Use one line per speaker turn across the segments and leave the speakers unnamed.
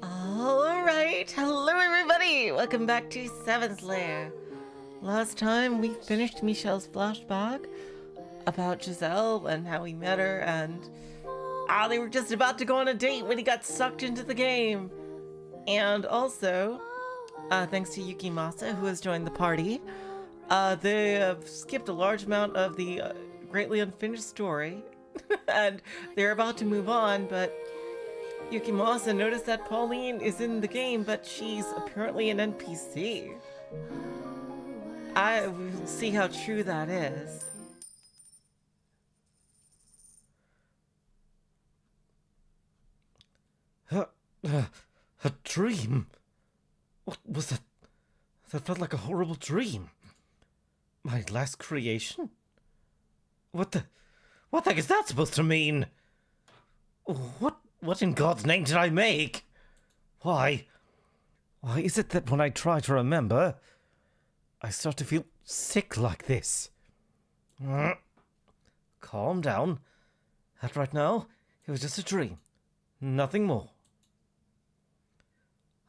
Alright, hello everybody! Welcome back to Seventh Lair. Last time we finished Michel's flashback about Giselle and how he met her, and they were just about to go on a date when he got sucked into the game. And also, thanks to Yukimasa, who has joined the party, they have skipped a large amount of the greatly unfinished story, and they're about to move on, but Yukimasa noticed that Pauline is in the game, but she's apparently an NPC. I will see how true that is.
A dream? What was that? That felt like a horrible dream. My last creation? What the heck is that supposed to mean? What in God's name did I make? Why is it that when I try to remember, I start to feel sick like this? Calm down. That right now, it was just a dream. Nothing more.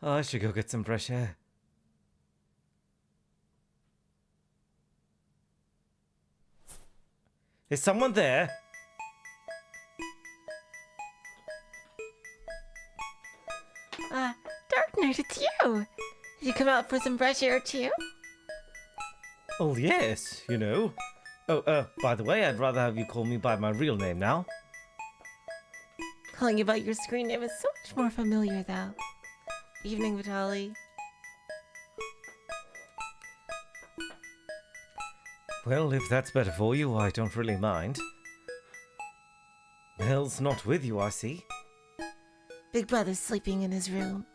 I should go get some fresh air. Is someone there?
Dark Knight, it's you! Did you come out for some fresh air too?
Oh yes, you know. Oh, by the way, I'd rather have you call me by my real name now.
Calling you by your screen name is so much more familiar though. Evening, Vitali.
Well, if that's better for you, I don't really mind. Mel's not with you, I see.
Big Brother's sleeping in his room.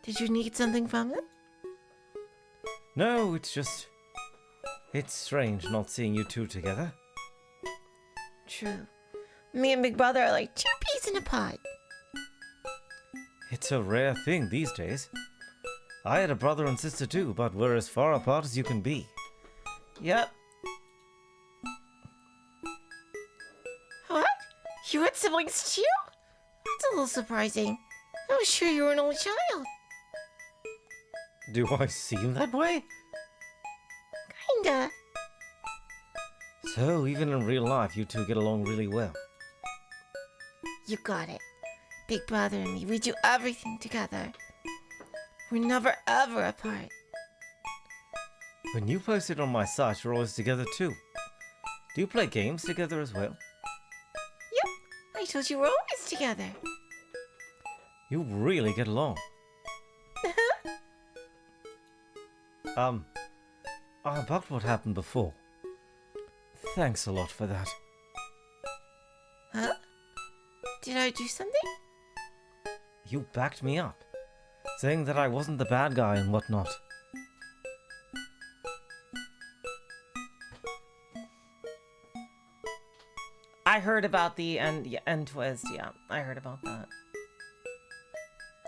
Did you need something from him?
No, it's strange not seeing you two together.
True. Me and Big Brother are like two peas in a pod.
It's a rare thing these days. I had a brother and sister too, but we're as far apart as you can be.
Yep. What? You had siblings too? That's a little surprising. I was sure you were an only child.
Do I seem that way?
Kinda.
So, even in real life, you two get along really well.
You got it. Big Brother and me, we do everything together. We're never ever apart.
When you post it on my site, you're always together too. Do you play games together as well?
Yep, I told you we're always together.
You really get along. About what happened before. Thanks a lot for that.
Huh? Did I do something?
You backed me up, saying that I wasn't the bad guy and whatnot.
I heard about the end twist, yeah. I heard about that.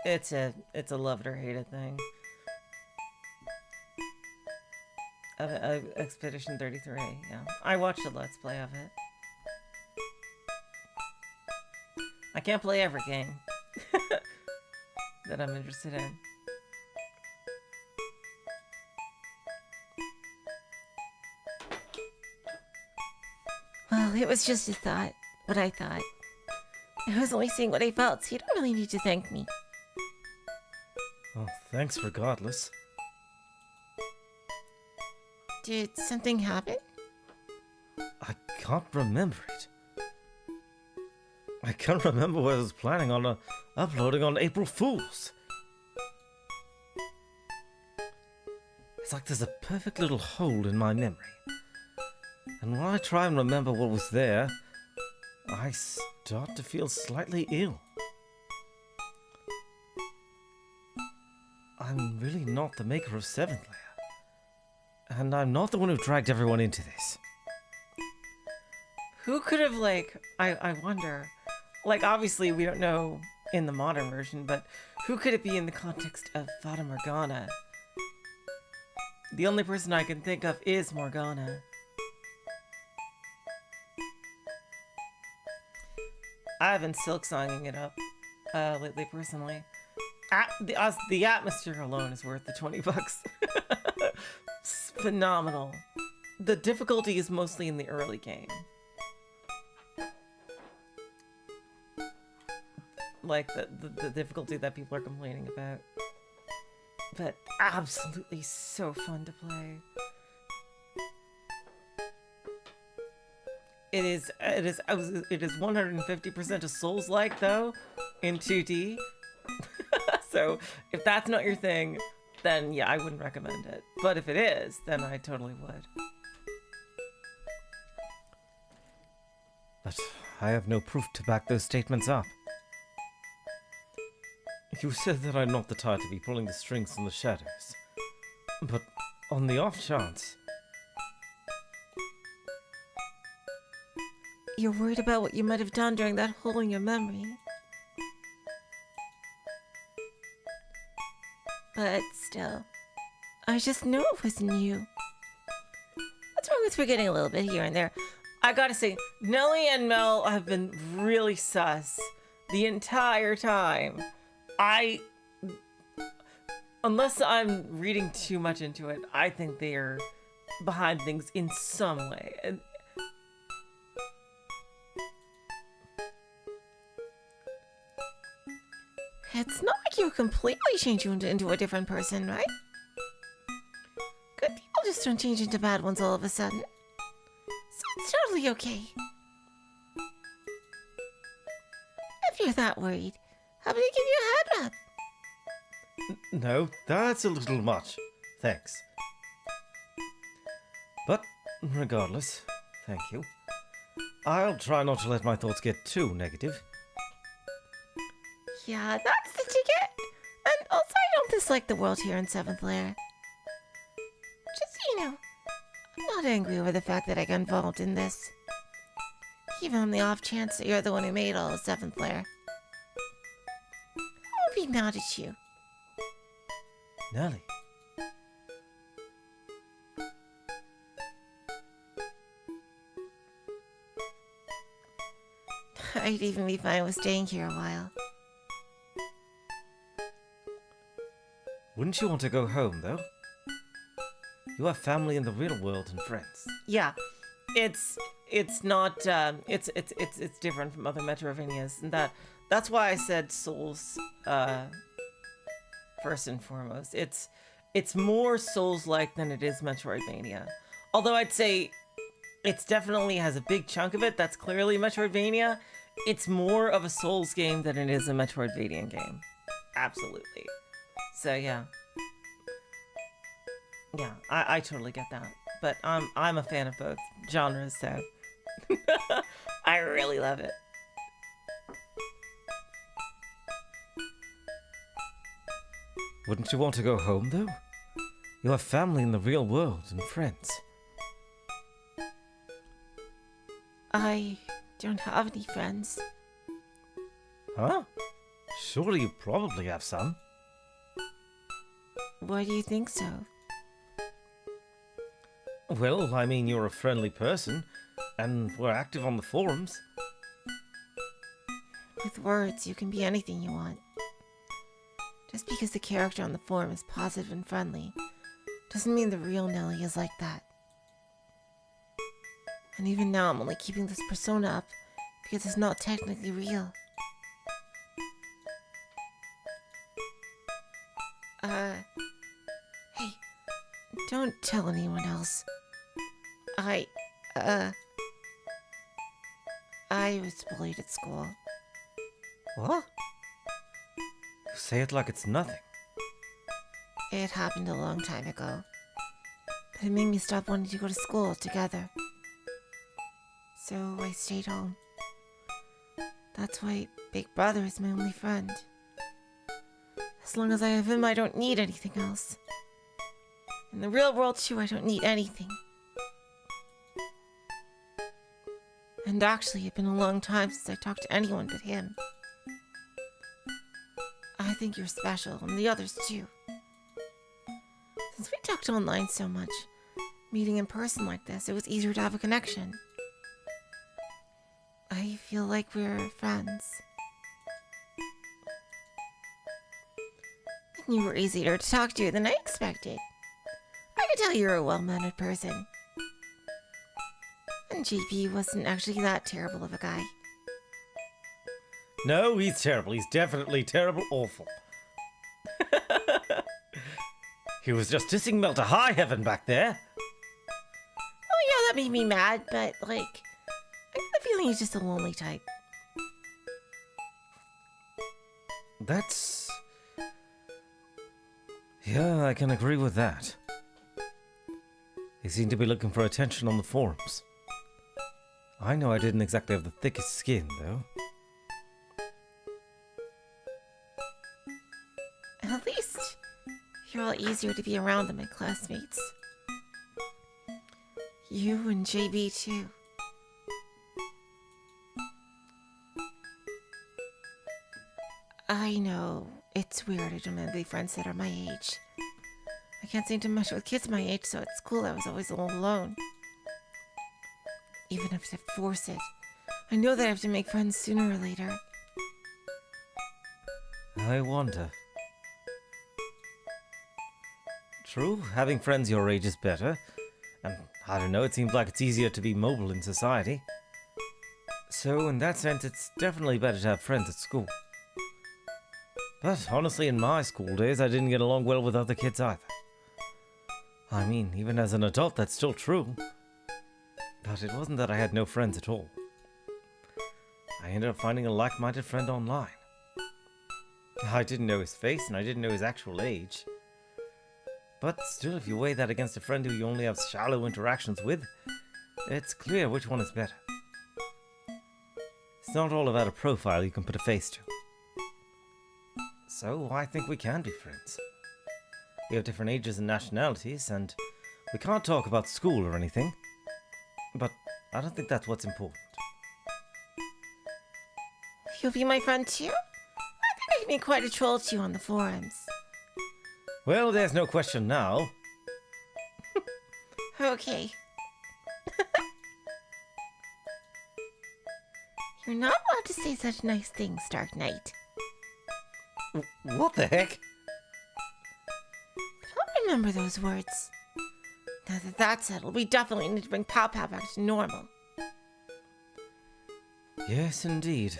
It's a love it or hate it thing. Expedition 33, yeah. I watched a Let's Play of it. I can't play every game that I'm interested in. Well, it was just a thought, what I thought. I was only saying what I felt, so you don't really need to thank me.
Oh, thanks regardless.
Did something happen?
I can't remember it. I can't remember what I was planning on uploading on April Fool's. It's like there's a perfect little hole in my memory. And when I try and remember what was there, I start to feel slightly ill. I'm really not the maker of Seventh Lair. And I'm not the one who dragged everyone into this.
Who could have, I wonder. Obviously we don't know in the modern version, but who could it be in the context of Fata Morgana? The only person I can think of is Morgana. I've been silk songing it up. lately, personally. The atmosphere alone is worth the $20. It's phenomenal. The difficulty is mostly in the early game. Like the difficulty that people are complaining about. But absolutely so fun to play. It is 150% a Souls-like though, in 2D. So if that's not your thing, then yeah, I wouldn't recommend it. But if it is, then I totally would.
But I have no proof to back those statements up. You said that I'm not the type to be pulling the strings in the shadows. But on the off chance...
You're worried about what you might have done during that hole in your memory. But still, I just knew it wasn't you. What's wrong with forgetting a little bit here and there? I gotta say, Nelly and Mel have been really sus the entire time. Unless I'm reading too much into it, I think they are behind things in some way. And it's not like you completely changed you into a different person, right? Good people just don't change into bad ones all of a sudden. So it's totally okay. If you're that worried, how about I give you a head rub?
No, that's a little much. Thanks. But regardless, thank you. I'll try not to let my thoughts get too negative.
Yeah, that's the ticket. And also, I don't dislike the world here in Seventh Lair. Just so you know, I'm not angry over the fact that I got involved in this. Even on the off chance that you're the one who made all of Seventh Lair. I won't be mad at you.
Nelly.
I'd even be fine with staying here a while.
Wouldn't you want to go home, though? You have family in the real world and friends.
Yeah, it's not it's different from other Metroidvanias, and that's why I said Souls first and foremost. It's more Souls-like than it is Metroidvania. Although I'd say it's definitely has a big chunk of it that's clearly Metroidvania. It's more of a Souls game than it is a Metroidvania game. Absolutely. So yeah. Yeah, I totally get that. But I'm a fan of both genres, so I really love it.
Wouldn't you want to go home, though? You have family in the real world and friends.
I don't have any friends.
Huh? Surely you probably have some.
Why do you think so?
Well, I mean, you're a friendly person, and we're active on the forums.
With words, you can be anything you want. Just because the character on the forum is positive and friendly, doesn't mean the real Nelly is like that. And even now, I'm only keeping this persona up because it's not technically real. Hey, don't tell anyone else. I was bullied at school.
What? You say it like it's nothing.
It happened a long time ago. But it made me stop wanting to go to school altogether. So I stayed home. That's why Big Brother is my only friend. As long as I have him, I don't need anything else. In the real world, too, I don't need anything. And actually, it's been a long time since I talked to anyone but him. I think you're special, and the others too. Since we talked online so much, meeting in person like this, it was easier to have a connection. I feel like we're friends. You were easier to talk to than I expected. I could tell you're a well-mannered person. And JP wasn't actually that terrible of a guy.
No, he's terrible. He's definitely terrible, awful. He was just dissing Mel to high heaven back there.
Oh yeah, that made me mad, but I get the feeling he's just a lonely type.
That's... Yeah, I can agree with that. He seemed to be looking for attention on the forums. I know I didn't exactly have the thickest skin, though.
At least you're all easier to be around than my classmates. You and JB too. I know it's weird I don't have any friends that are my age. I can't seem to mesh with kids my age, so at school I was always all alone. Even if I force it, I know that I have to make friends sooner or later.
I wonder. True, having friends your age is better. And I don't know, it seems like it's easier to be mobile in society. So in that sense, it's definitely better to have friends at school. But honestly, in my school days, I didn't get along well with other kids either. I mean, even as an adult, that's still true. But it wasn't that I had no friends at all. I ended up finding a like-minded friend online. I didn't know his face, and I didn't know his actual age. But still, if you weigh that against a friend who you only have shallow interactions with, it's clear which one is better. It's not all about a profile you can put a face to. So, I think we can be friends. We have different ages and nationalities, and we can't talk about school or anything. But I don't think that's what's important.
You'll be my friend too? I think I can be quite a troll too on the forums.
Well, there's no question now.
Okay. You're not allowed to say such nice things, Dark Knight.
What the heck?
Don't remember those words. Now that that's settled, we definitely need to bring Pow Pow back to normal.
Yes, indeed.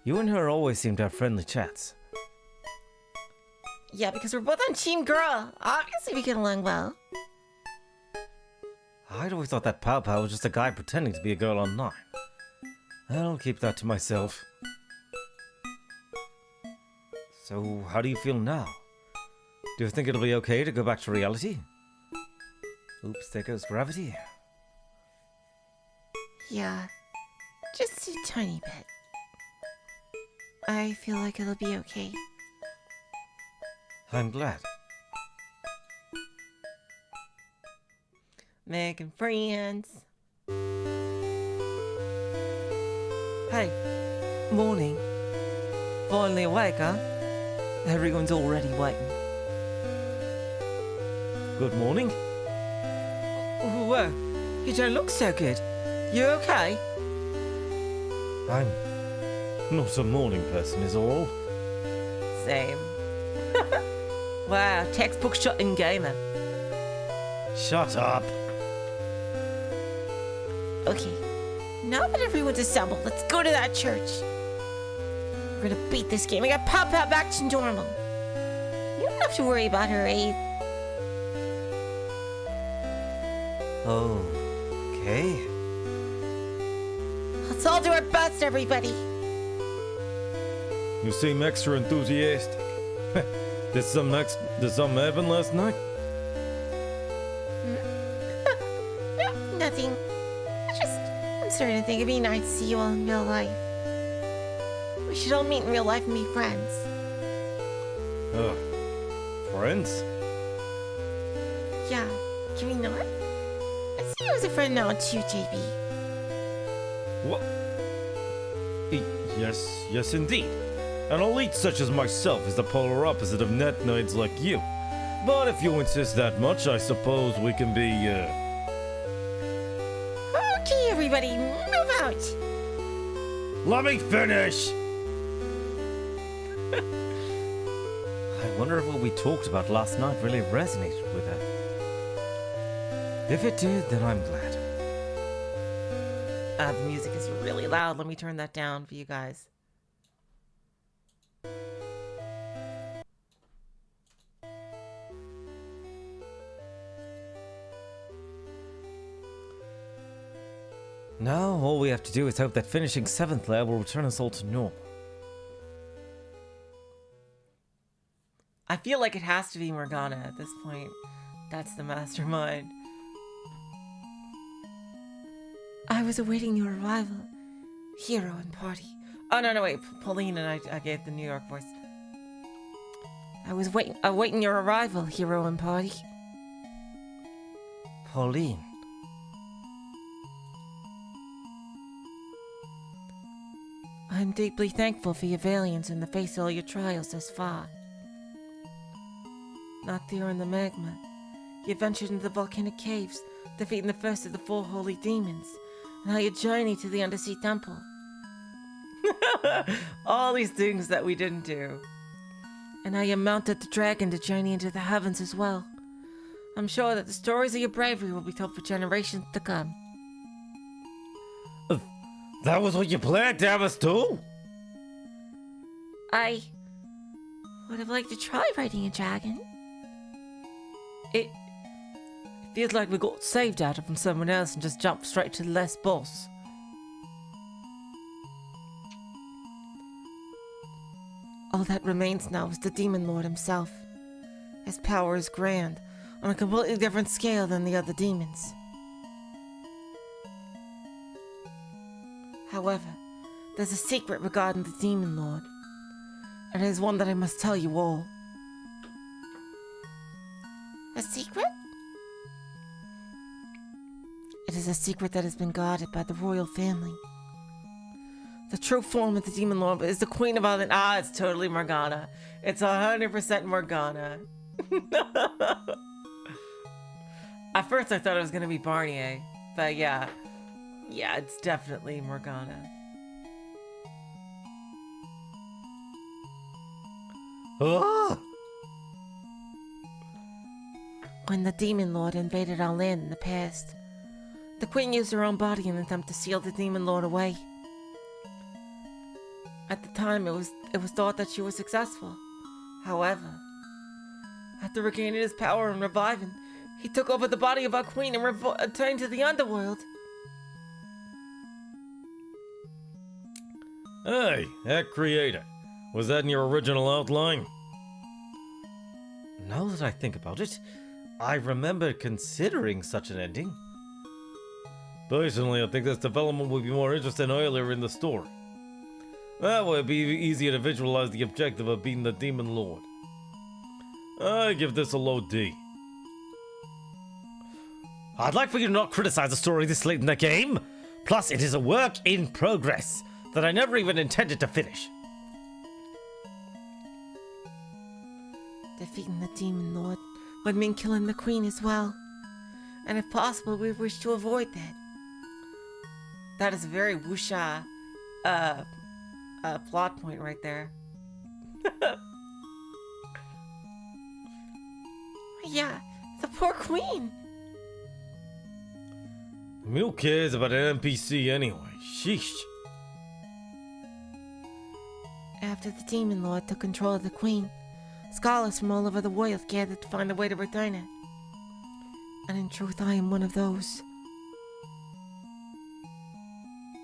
You and her always seem to have friendly chats.
Yeah, because we're both on Team Girl. Obviously we get along well.
I'd always thought that Pow Pow was just a guy pretending to be a girl online. I'll keep that to myself. So, how do you feel now? Do you think it'll be okay to go back to reality? Oops, there goes gravity.
Yeah, just a tiny bit. I feel like it'll be okay.
I'm glad.
Making friends. Hey, morning. Finally awake, huh? Everyone's already waiting.
Good morning.
Whoa, you don't look so good. You okay?
I'm not a morning person, is all.
Same. Wow, textbook shot in gamer.
Shut up.
Okay, now that everyone's assembled, let's go to that church. We're gonna beat this game and get Pop Pop back to normal. You don't have to worry about her age.
Oh, okay.
Let's all do our best, everybody.
You seem extra enthusiastic. Did something happen last night?
No, nothing. I'm starting to think it'd be nice to see you all in real life. We should all meet in real life and be friends.
Friends?
Yeah, can we not? I see you as a friend now too, JB.
What? Yes indeed. An elite such as myself is the polar opposite of net nerds like you. But if you insist that much, I suppose we can be,
Okay, everybody, move out.
Let me finish! I wonder if what we talked about last night really resonated with her. If it did, then I'm glad.
The music is really loud. Let me turn that down for you guys.
Now, all we have to do is hope that finishing Seventh Lair will return us all to normal.
I feel like it has to be Morgana at this point. That's the mastermind. I was awaiting your arrival, hero and party. Oh, no, wait. Pauline and I gave the New York voice. I was awaiting your arrival, hero and party.
Pauline.
I'm deeply thankful for your valiance in the face of all your trials thus far. Not there in the magma, you ventured into the volcanic caves, defeating the first of the 4 holy demons, and how you journeyed to the undersea temple. All these things that we didn't do. And how you mounted the dragon to journey into the heavens as well. I'm sure that the stories of your bravery will be told for generations to come.
That was what you planned to have us do?
I would have liked to try riding a dragon. It feels like we got saved out from someone else and just jumped straight to the last boss. All that remains now is the Demon Lord himself. His power is grand, on a completely different scale than the other demons. However, there's a secret regarding the Demon Lord, and it is one that I must tell you all. A secret? It is a secret that has been guarded by the royal family. The true form of the Demon Lord is the Queen of Island. Ah, it's totally Morgana. It's 100% Morgana. At first I thought it was going to be Barnier, but yeah. Yeah, it's definitely Morgana.
Ah!
When the Demon Lord invaded our land in the past, the Queen used her own body in an attempt to seal the Demon Lord away. At the time, it was thought that she was successful. However, after regaining his power and reviving, he took over the body of our Queen and returned to the underworld.
Hey, that creator. Was that in your original outline? Now that I think about it, I remember considering such an ending. Personally, I think this development would be more interesting earlier in the story. That way it'd be easier to visualize the objective of being the Demon Lord. I give this a low D. I'd like for you to not criticize the story this late in the game. Plus, it is a work in progress that I never even intended to finish.
Defeating the Demon Lord would mean killing the Queen as well. And if possible, we wish to avoid that. That is a very wuxia plot point right there. Yeah, the poor Queen.
Who cares about an NPC anyway? Sheesh.
After the Demon Lord took control of the Queen, scholars from all over the world gathered to find a way to return her. And in truth, I am one of those.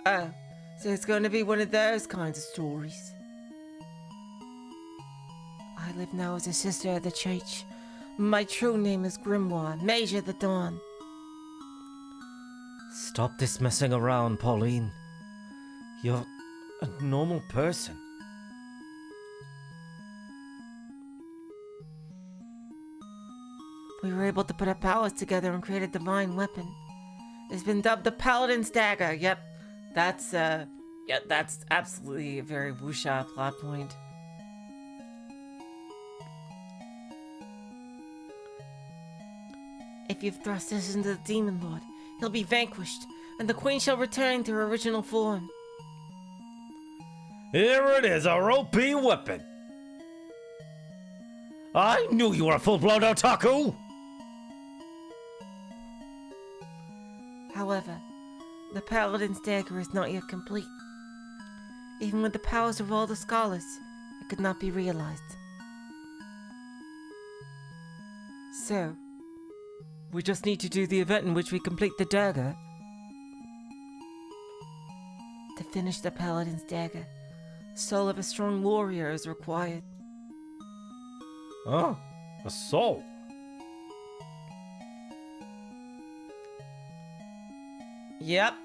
Oh, so it's going to be one of those kinds of stories. I live now as a sister of the church. My true name is Grimoire, Mage of the Dawn.
Stop this messing around, Pauline. You're a normal person.
We were able to put our powers together and create a divine weapon. It's been dubbed the Paladin's Dagger. Yep, that's absolutely a very wuxia plot point. If you've thrust us into the Demon Lord, he'll be vanquished, and the Queen shall return to her original form.
Here it is, our OP weapon. I knew you were a full-blown otaku!
However, the Paladin's dagger is not yet complete. Even with the powers of all the scholars, it could not be realized. So, we just need to do the event in which we complete the dagger. To finish the Paladin's dagger, the soul of a strong warrior is required.
Huh? A soul?
Yep.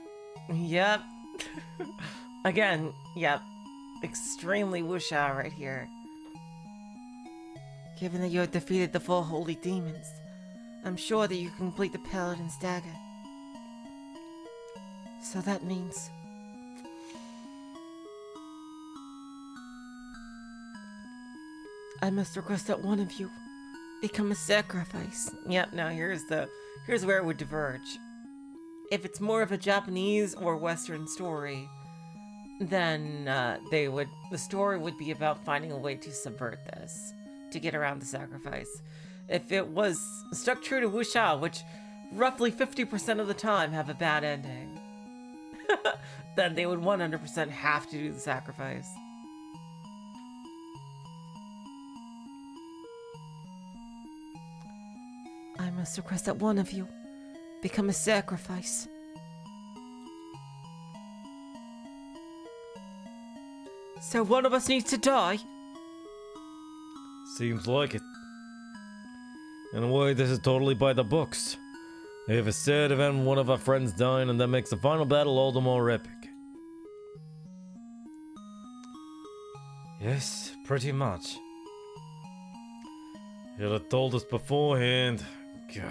Again, yep. Extremely wuxia right here. Given that you have defeated the 4 holy demons, I'm sure that you can complete the Paladin's dagger. So that means... I must request that one of you become a sacrifice. Yep, now here's where it would diverge. If it's more of a Japanese or Western story, then the story would be about finding a way to subvert this, to get around the sacrifice. If it was stuck true to wuxia, which roughly 50% of the time have a bad ending, then they would 100% have to do the sacrifice. I must request that one of you become a sacrifice. So one of us needs to die?
Seems like it. In a way, this is totally by the books. They have a sad event, one of our friends dying, and that makes the final battle all the more epic. Yes, pretty much. You'd have told us beforehand. Gah.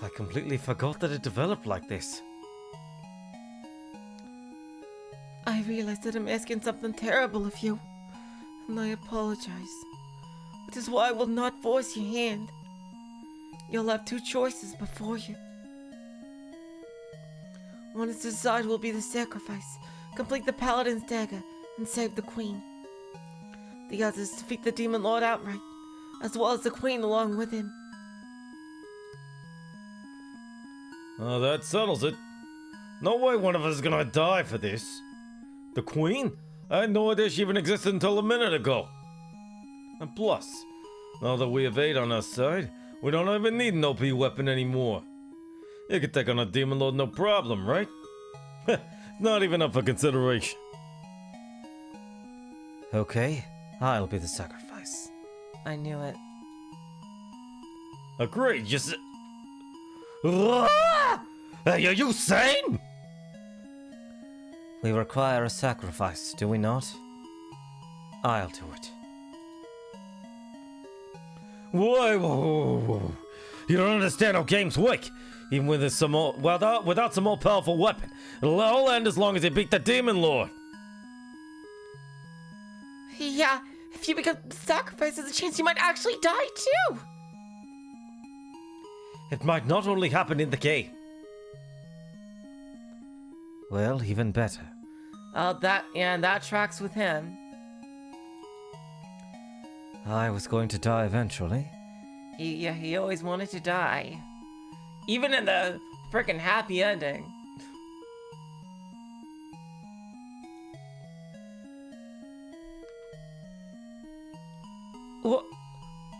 I completely forgot that it developed like this.
I realize that I'm asking something terrible of you, and I apologize. Which is why I will not force your hand. You'll have 2 choices before you. One is to decide will be the sacrifice, complete the Paladin's dagger, and save the Queen. The other is to defeat the Demon Lord outright, as well as the Queen along with him.
Oh, that settles it. No way one of us is gonna die for this. The Queen? I had no idea she even existed until a minute ago. And plus, now that we have 8 on our side, we don't even need an OP weapon anymore. You can take on a Demon Lord no problem, right? Not even up for consideration.
Okay, I'll be the sacrifice.
I knew it.
Agreed, Are you sane?
We require a sacrifice, do we not? I'll do it.
Whoa. You don't understand how games work. Even with without some more powerful weapon, it'll all end as long as you beat the Demon Lord.
Yeah, if you become sacrificed, there's a chance you might actually die too.
It might not only happen in the game.
Well, even better.
That tracks with him.
I was going to die eventually.
He always wanted to die. Even in the frickin' happy ending.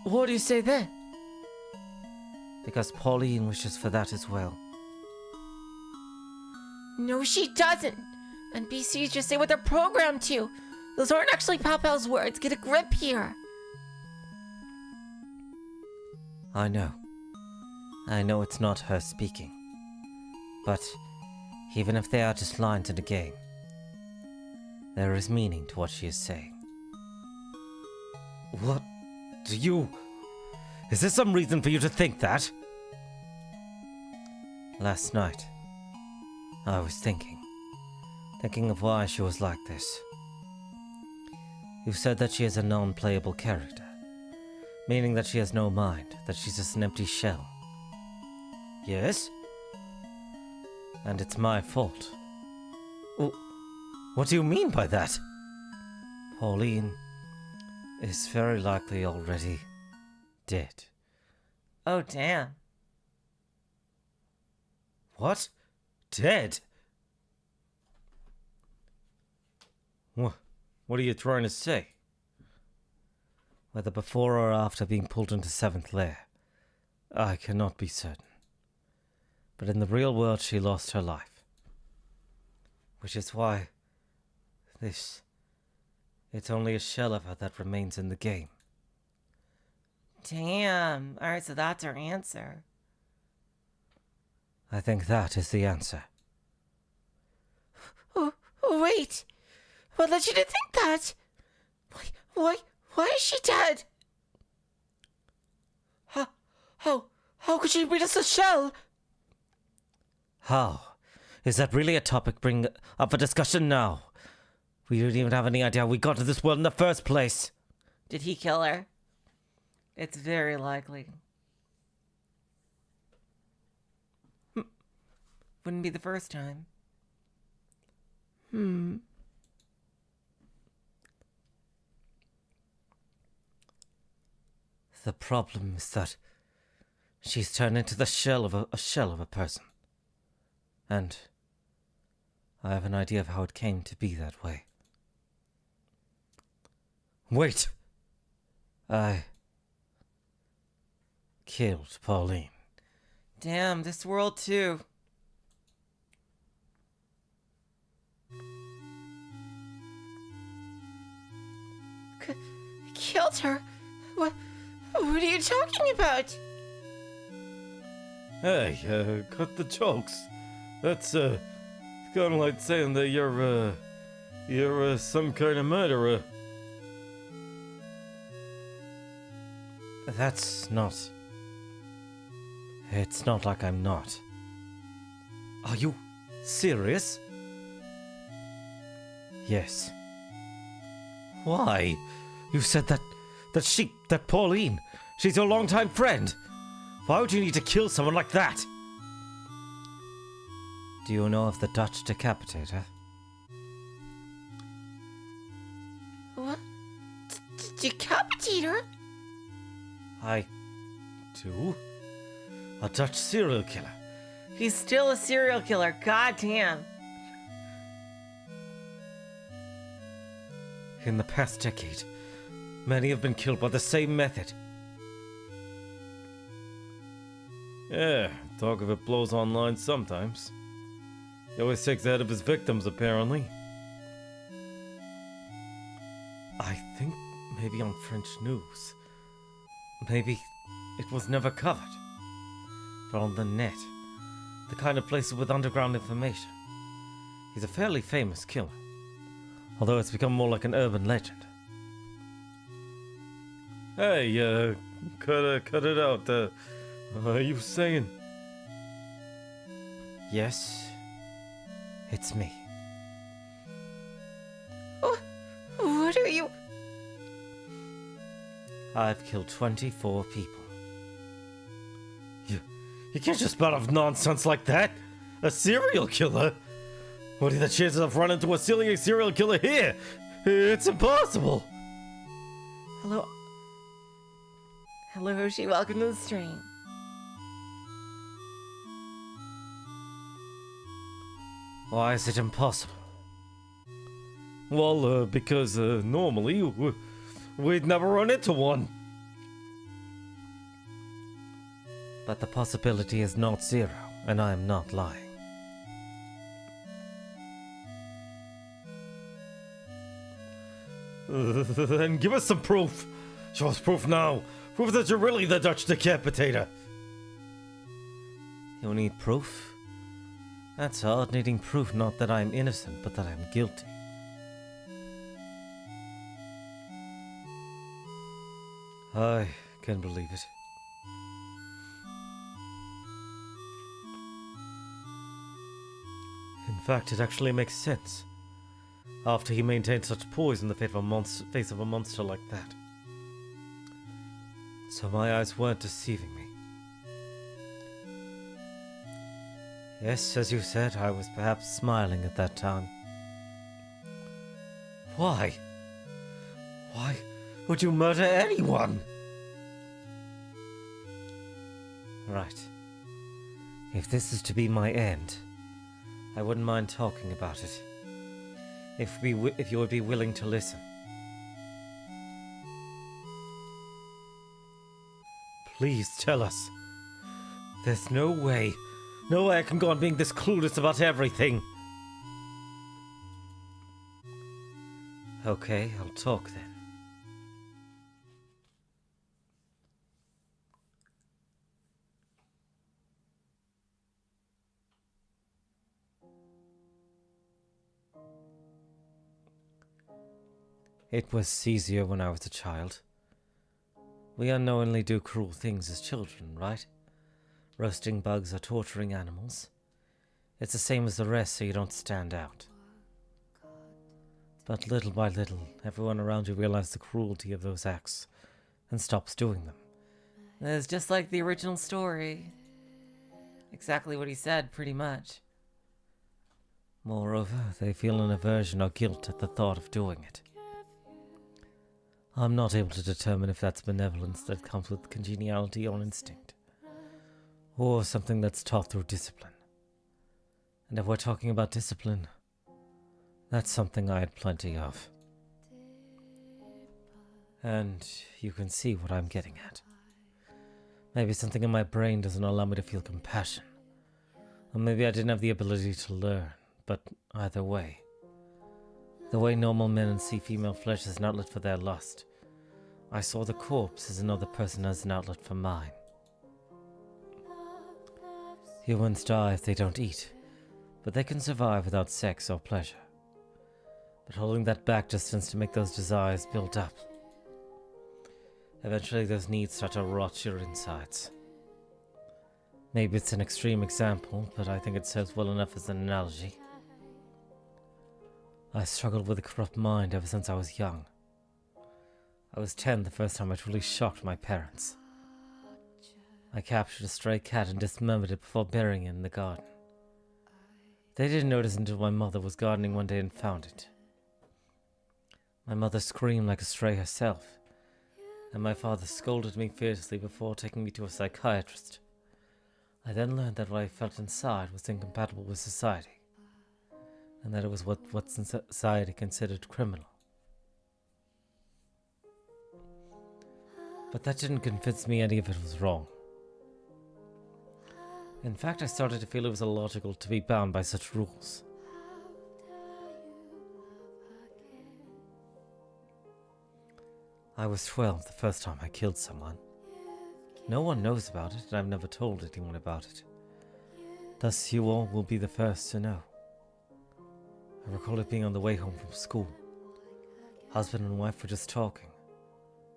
What do you say then?
Because Pauline wishes for that as well.
No, she doesn't. And BCs just say what they're programmed to. Those aren't actually Pao-Pao's words. Get a grip here.
I know. I know it's not her speaking. But even if they are just lines in a game, there is meaning to what she is saying.
What do you... Is there some reason for you to think that?
Last night, I was thinking of why she was like this. You said that she is a non-playable character, meaning that she has no mind, that she's just an empty shell.
Yes?
And it's my fault.
What do you mean by that?
Pauline is very likely already dead.
Oh, damn.
What? Dead? What are you trying to say?
Whether before or after being pulled into Seventh Lair, I cannot be certain. But in the real world, she lost her life. Which is why it's only a shell of her that remains in the game.
Damn. All right, so that's her answer.
I think that is the answer.
Oh, wait. What led you to think that? Why is she dead? How could she read us a shell?
How? Is that really a topic bring up for discussion now? We don't even have any idea how we got to this world in the first place.
Did he kill her? It's very likely. Wouldn't be the first time.
The problem is that she's turned into the shell of a person. And I have an idea of how it came to be that way.
Wait!
I killed Pauline.
Damn, this world too. Killed her? What are you talking about?
Hey, cut the jokes. That's, kind of like saying that you're some kind of murderer.
That's not... It's not like I'm not.
Are you serious?
Yes.
Why? You said that Pauline, she's your longtime friend. Why would you need to kill someone like that?
Do you know of the Dutch decapitator?
What? Decapitator?
I do? A Dutch serial killer.
He's still a serial killer, goddamn.
In the past decade, many have been killed by the same method. Yeah, talk of it blows online sometimes. He always takes the head of his victims, apparently. I think maybe on French news. Maybe it was never covered. But on the net, the kind of places with underground information. He's a fairly famous killer. Although it's become more like an urban legend. Hey, cut it out. Are you saying?
Yes. It's me.
What are you...
I've killed 24 people.
You can't just spout off nonsense like that. A serial killer? What are the chances of running into a serial killer here? It's impossible.
Hello, Hoshi. Welcome to the stream.
Why is it impossible?
Well, because normally we'd never run into one.
But the possibility is not zero, and I am not lying.
Then give us some proof. Show us proof now. Proof that you're really the Dutch decapitator.
You need proof? That's odd, needing proof not that I'm innocent, but that I'm guilty.
I can't believe it. In fact, it actually makes sense. After he maintained such poise in the face of a monster like that. So my eyes weren't deceiving me.
Yes, as you said, I was perhaps smiling at that time.
Why? would you murder anyone?
Right. If this is to be my end, I wouldn't mind talking about it. If you would be willing to listen.
Please tell us. There's no way I can go on being this clueless about everything.
Okay, I'll talk then. It was easier when I was a child. We unknowingly do cruel things as children, right? Roasting bugs or torturing animals. It's the same as the rest, so you don't stand out. But little by little, everyone around you realizes the cruelty of those acts and stops doing them.
It's just like the original story. Exactly what he said, pretty much.
Moreover, they feel an aversion or guilt at the thought of doing it. I'm not able to determine if that's benevolence that comes with congeniality or instinct, or something that's taught through discipline. And if we're talking about discipline, that's something I had plenty of. And you can see what I'm getting at. Maybe something in my brain doesn't allow me to feel compassion, or maybe I didn't have the ability to learn, but either way, the way normal men see female flesh as an outlet for their lust, I saw the corpse as another person as an outlet for mine. Humans die if they don't eat, but they can survive without sex or pleasure. But holding that back just tends to make those desires build up. Eventually those needs start to rot your insides. Maybe it's an extreme example, but I think it serves well enough as an analogy. I struggled with a corrupt mind ever since I was young. I was 10 the first time I truly shocked my parents. I captured a stray cat and dismembered it before burying it in the garden. They didn't notice until my mother was gardening one day and found it. My mother screamed like a stray herself, and my father scolded me fiercely before taking me to a psychiatrist. I then learned that what I felt inside was incompatible with society, and that it was what society considered criminal. But that didn't convince me any of it was wrong. In fact, I started to feel it was illogical to be bound by such rules. I was 12 the first time I killed someone. No one knows about it, and I've never told anyone about it. Thus, you all will be the first to know. I recall it being on the way home from school. Husband and wife were just talking.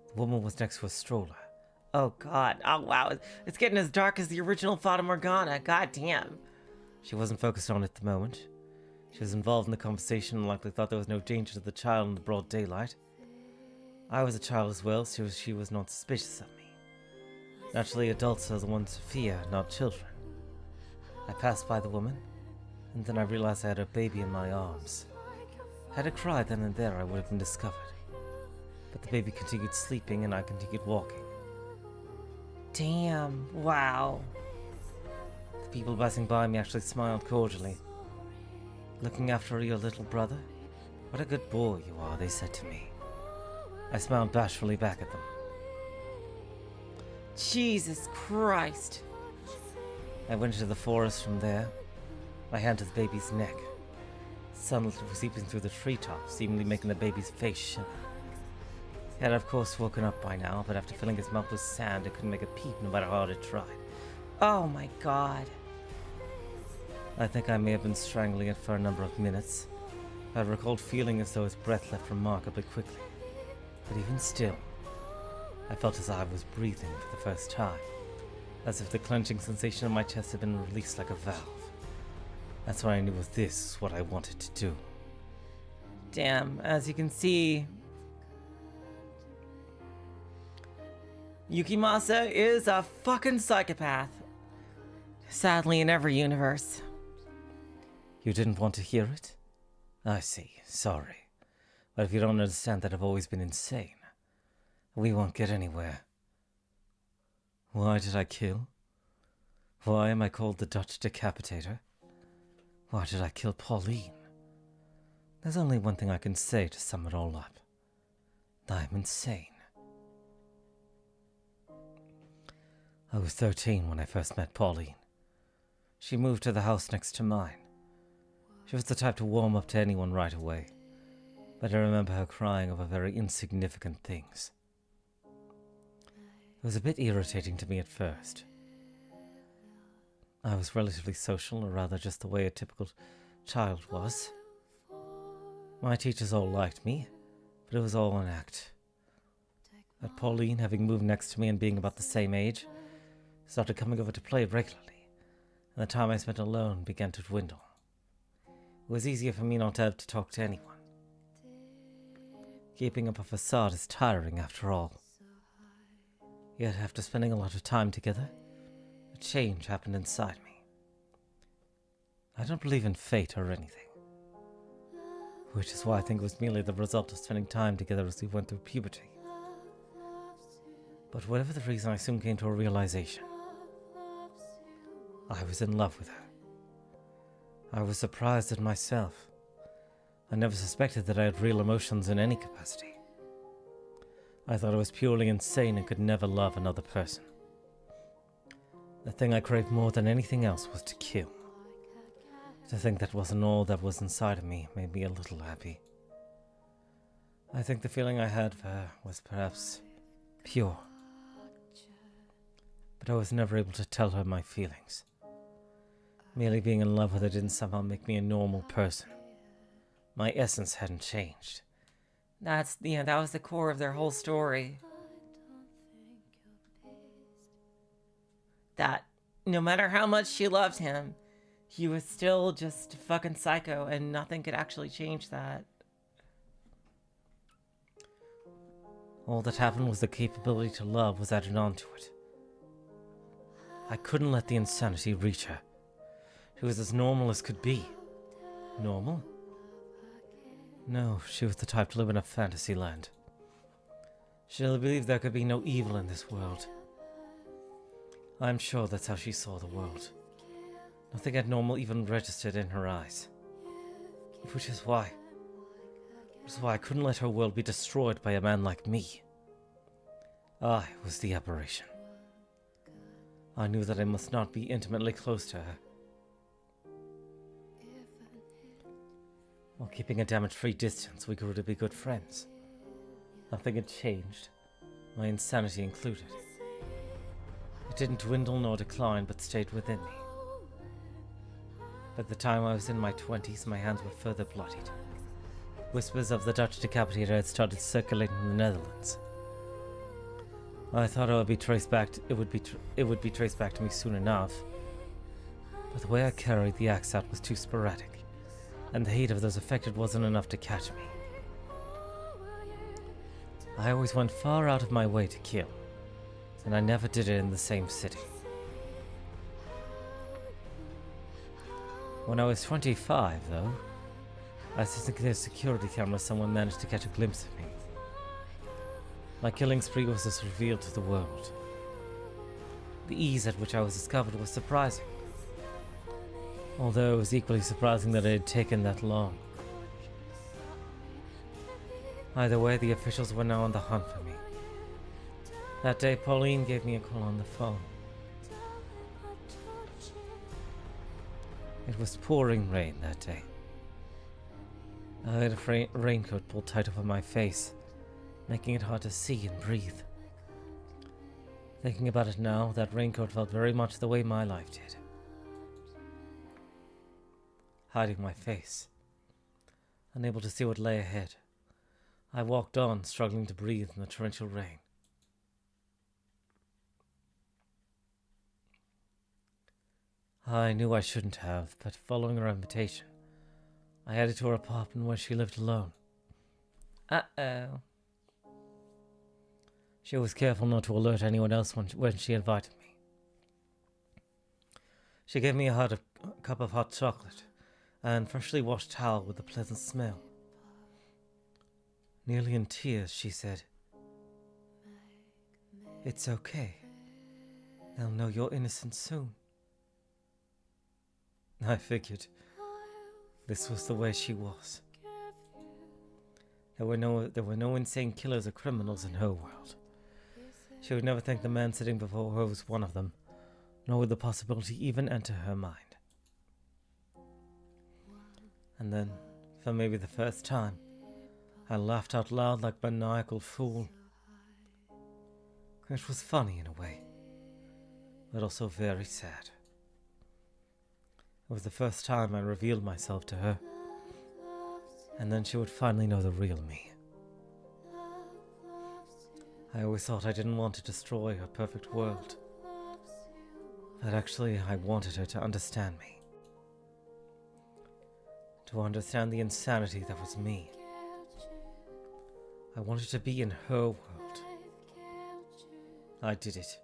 The woman was next to a stroller.
Oh god, oh wow, it's getting as dark as the original Fata Morgana, god damn.
She wasn't focused on it at the moment. She was involved in the conversation and likely thought there was no danger to the child in the broad daylight. I was a child as well, so she was not suspicious of me. Naturally, adults are the ones to fear, not children. I passed by the woman, and then I realized I had a baby in my arms. Had I cried then and there, I would have been discovered. But the baby continued sleeping, and I continued walking.
Damn, wow.
The people passing by me actually smiled cordially. "Looking after your little brother? What a good boy you are," they said to me. I smiled bashfully back at them.
Jesus Christ.
I went into the forest from there, my hand to the baby's neck. Sunlight was seeping through the treetops, seemingly making the baby's face shimmer. He had, of course, woken up by now, but after filling his mouth with sand, it couldn't make a peep no matter how hard it tried.
Oh my god.
I think I may have been strangling it for a number of minutes. I recalled feeling as though his breath left remarkably quickly. But even still, I felt as I was breathing for the first time, as if the clenching sensation in my chest had been released like a valve. That's when I knew this was what I wanted to do.
Damn, as you can see, Yukimasa is a fucking psychopath. Sadly, in every universe.
You didn't want to hear it? I see, sorry. But if you don't understand that I've always been insane, We won't get anywhere. Why did I kill? Why am I called the Dutch Decapitator? Why did I kill Pauline? There's only one thing I can say to sum it all up. I'm insane. I was 13 when I first met Pauline. She moved to the house next to mine. She was the type to warm up to anyone right away, but I remember her crying over very insignificant things. It was a bit irritating to me at first. I was relatively social, or rather just the way a typical child was. My teachers all liked me, but it was all an act. But Pauline, having moved next to me and being about the same age, started coming over to play regularly, and the time I spent alone began to dwindle. It was easier for me not to have to talk to anyone. Keeping up a facade is tiring after all. Yet after spending a lot of time together, a change happened inside me. I don't believe in fate or anything, which is why I think it was merely the result of spending time together as we went through puberty. But whatever the reason, I soon came to a realization. I was in love with her. I was surprised at myself. I never suspected that I had real emotions in any capacity. I thought I was purely insane and could never love another person. The thing I craved more than anything else was to kill. To think that wasn't all that was inside of me made me a little happy. I think the feeling I had for her was perhaps pure. But I was never able to tell her my feelings. Merely being in love with her didn't somehow make me a normal person. My essence hadn't changed.
That was the core of their whole story. That no matter how much she loved him, he was still just a fucking psycho, and nothing could actually change that.
All that happened was the capability to love was added onto it. I couldn't let the insanity reach her. She was as normal as could be. Normal? No, she was the type to live in a fantasy land. She believed there could be no evil in this world. I'm sure that's how she saw the world. Nothing abnormal even registered in her eyes. Which is why I couldn't let her world be destroyed by a man like me. I was the aberration. I knew that I must not be intimately close to her. While keeping a damage-free distance, we grew to be good friends. Nothing had changed, my insanity included. It didn't dwindle nor decline, but stayed within me. By the time I was in my 20s, my hands were further bloodied. Whispers of the Dutch Decapitator had started circulating in the Netherlands. I thought it would be traced back to me soon enough, but the way I carried the axe out was too sporadic, and the hate of those affected wasn't enough to catch me. I always went far out of my way to kill, and I never did it in the same city. When I was 25, though, I think their security camera someone managed to catch a glimpse of me. My killing spree was thus revealed to the world. The ease at which I was discovered was surprising, although it was equally surprising that it had taken that long. Either way, the officials were now on the hunt for me. That day, Pauline gave me a call on the phone. It was pouring rain that day. I had a raincoat pulled tight over my face, making it hard to see and breathe. Thinking about it now, that raincoat felt very much the way my life did. Hiding my face, unable to see what lay ahead, I walked on, struggling to breathe in the torrential rain. I knew I shouldn't have, but following her invitation, I headed to her apartment where she lived alone.
Uh-oh.
She was careful not to alert anyone else when she invited me. She gave me a cup of hot chocolate and freshly washed towel with a pleasant smell. Nearly in tears, she said, It's okay. They'll know you're innocent soon. I figured this was the way she was. There were no insane killers or criminals in her world. She would never think the man sitting before her was one of them, nor would the possibility even enter her mind. And then, for maybe the first time, I laughed out loud like a maniacal fool. It was funny in a way, but also very sad. It was the first time I revealed myself to her, and then she would finally know the real me. I always thought I didn't want to destroy her perfect world, but actually I wanted her to understand me. To understand the insanity that was me. I wanted to be in her world. I did it.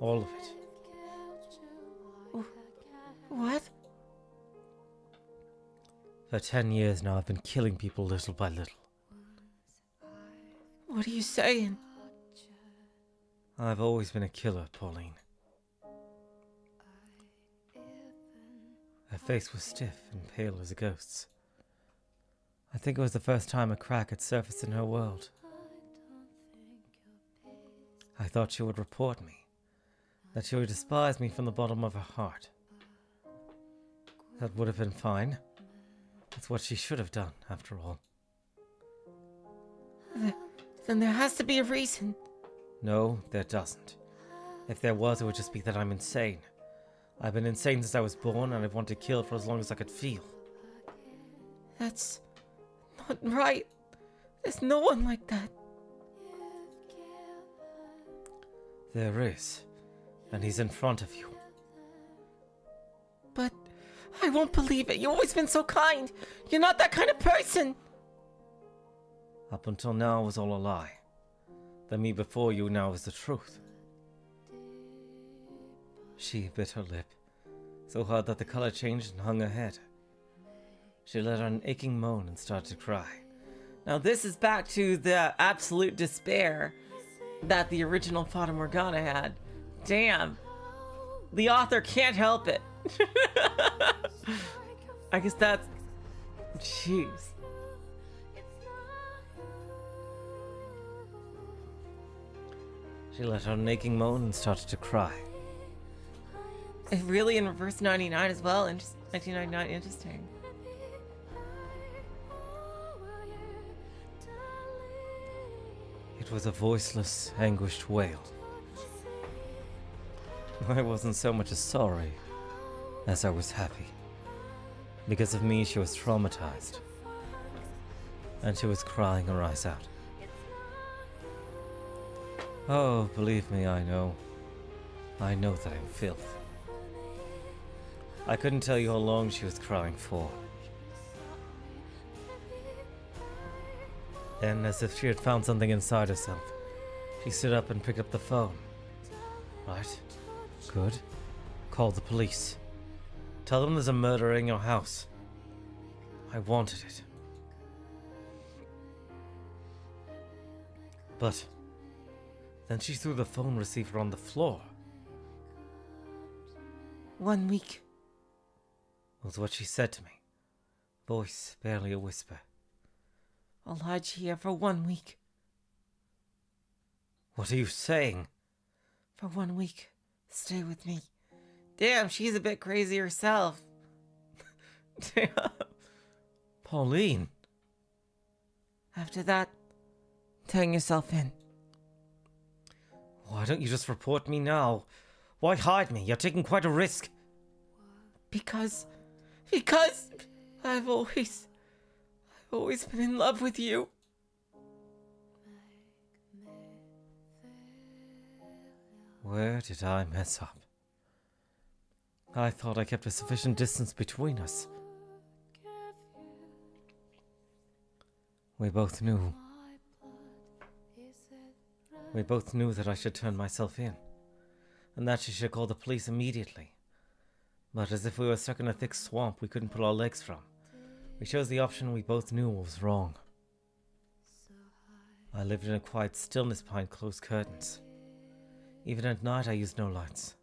All of it.
What?
For 10 years now I've been killing people little by little.
What are you saying?
I've always been a killer, Pauline. Her face was stiff and pale as a ghost's. I think it was the first time a crack had surfaced in her world. I thought she would report me, that she would despise me from the bottom of her heart. That would have been fine. That's what she should have done, after all.
Then there has to be a reason.
No, there doesn't. If there was, it would just be that I'm insane. I've been insane since I was born, and I've wanted to kill for as long as I could feel.
That's not right. There's no one like that.
There is, and he's in front of you.
But I won't believe it. You've always been so kind. You're not that kind of person.
Up until now it was all a lie. The me before you now is the truth. She bit her lip, so hard that the color changed and hung her head. She let out an aching moan and started to cry.
Now this is back to the absolute despair that the original Fata Morgana had. Damn. The author can't help it. I guess that's... Jeez.
She let out an aching moan and started to cry.
Really in reverse 99 as well. 1999, interesting.
It was a voiceless, anguished wail. I wasn't so much as sorry as I was happy. Because of me, she was traumatized. And she was crying her eyes out. Oh, believe me, I know. I know that I'm filth. I couldn't tell you how long she was crying for. Then, as if she had found something inside herself, she stood up and picked up the phone. Right. Good. Call the police. Tell them there's a murder in your house. I wanted it. But then she threw the phone receiver on the floor.
1 week.
Was what she said to me. Voice barely a whisper.
I'll hide you here for 1 week.
What are you saying?
For 1 week. Stay with me. Damn, she's a bit crazy herself. Damn.
Pauline.
After that, turn yourself in.
Why don't you just report me now? Why hide me? You're taking quite a risk.
Because I've always been in love with you.
Where did I mess up? I thought I kept a sufficient distance between us. We both knew that I should turn myself in, and that she should call the police immediately. But as if we were stuck in a thick swamp we couldn't put our legs from, we chose the option we both knew was wrong. I lived in a quiet stillness behind closed curtains. Even at night, I used no lights.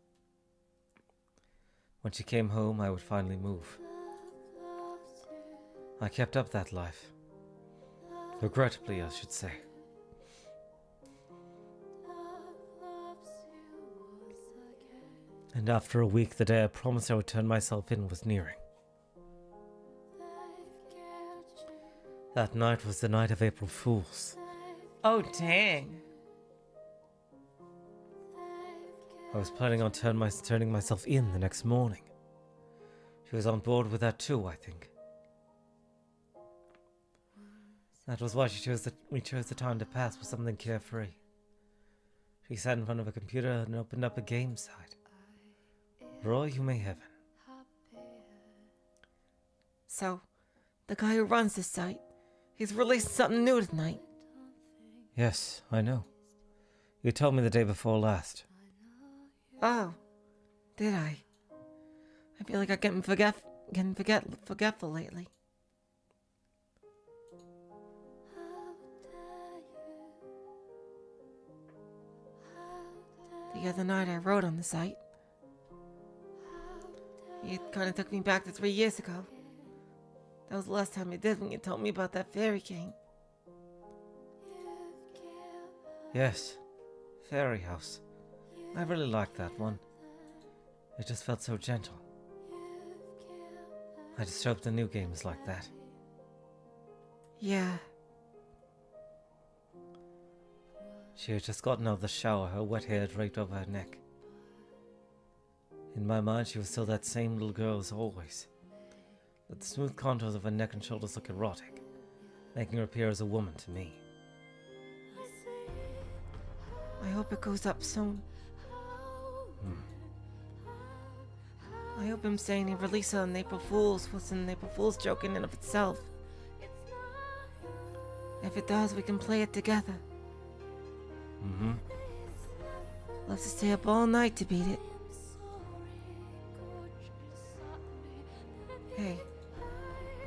When she came home, I would finally move. I kept up that life. Regrettably, I should say. And after a week, the day I promised I would turn myself in was nearing. That night was the night of April Fools.
Oh, dang.
I was planning on turning myself in the next morning. She was on board with that too, I think. That was why we chose the time to pass with something carefree. She sat in front of a computer and opened up a game site. Roy, you may heaven.
So, the guy who runs this site, he's released something new tonight.
Yes, I know. You told me the day before last.
Oh, did I? I feel like I'm getting forgetful lately. The other night I wrote on the site. It kind of took me back to 3 years ago. That was the last time you did when you told me about that fairy king.
Yes, Fairy House. I really liked that one. It just felt so gentle. I just hope the new game is like that.
Yeah.
She had just gotten out of the shower, her wet hair draped over her neck. In my mind, she was still that same little girl as always. But the smooth contours of her neck and shoulders look erotic, making her appear as a woman to me.
I hope it goes up soon. I hope him saying he released it on April Fool's wasn't an April Fool's joke in and of itself. If it does, we can play it together. Love to stay up all night to beat it. Hey,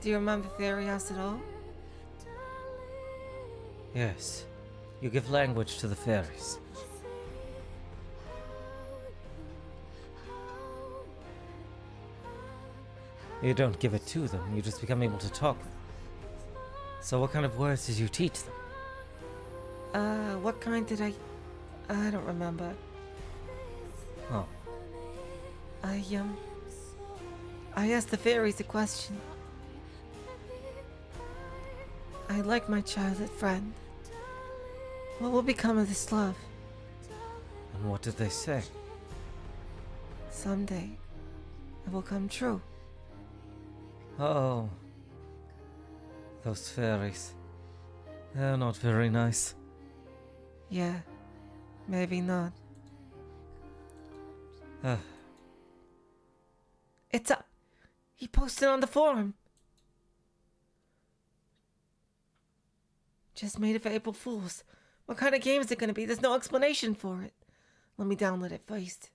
do you remember Fairy House at all?
Yes, you give language to the fairies. You don't give it to them, you just become able to talk them. So what kind of words did you teach them?
What kind did I don't remember.
Oh,
I asked the fairies a question. I like my childhood friend. What will become of this love?
and what did they say?
Someday, it will come true.
Oh, those fairies. They're not very nice.
Yeah, maybe not. It's up. He posted on the forum. Just made it for April Fools. What kind of game is it going to be? There's no explanation for it. Let me download it first.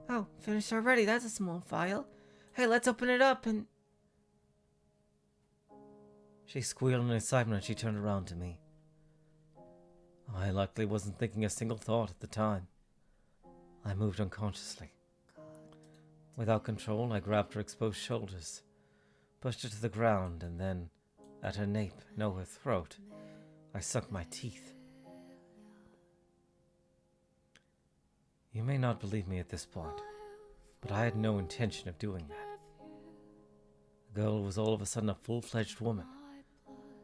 Oh, finished already. That's a small file. Hey, let's open it up and...
She squealed in excitement and she turned around to me. I likely wasn't thinking a single thought at the time. I moved unconsciously. Without control, I grabbed her exposed shoulders, pushed her to the ground, and then, at her nape, no, her throat, I sunk my teeth. You may not believe me at this point, but I had no intention of doing that. The girl was all of a sudden a full-fledged woman.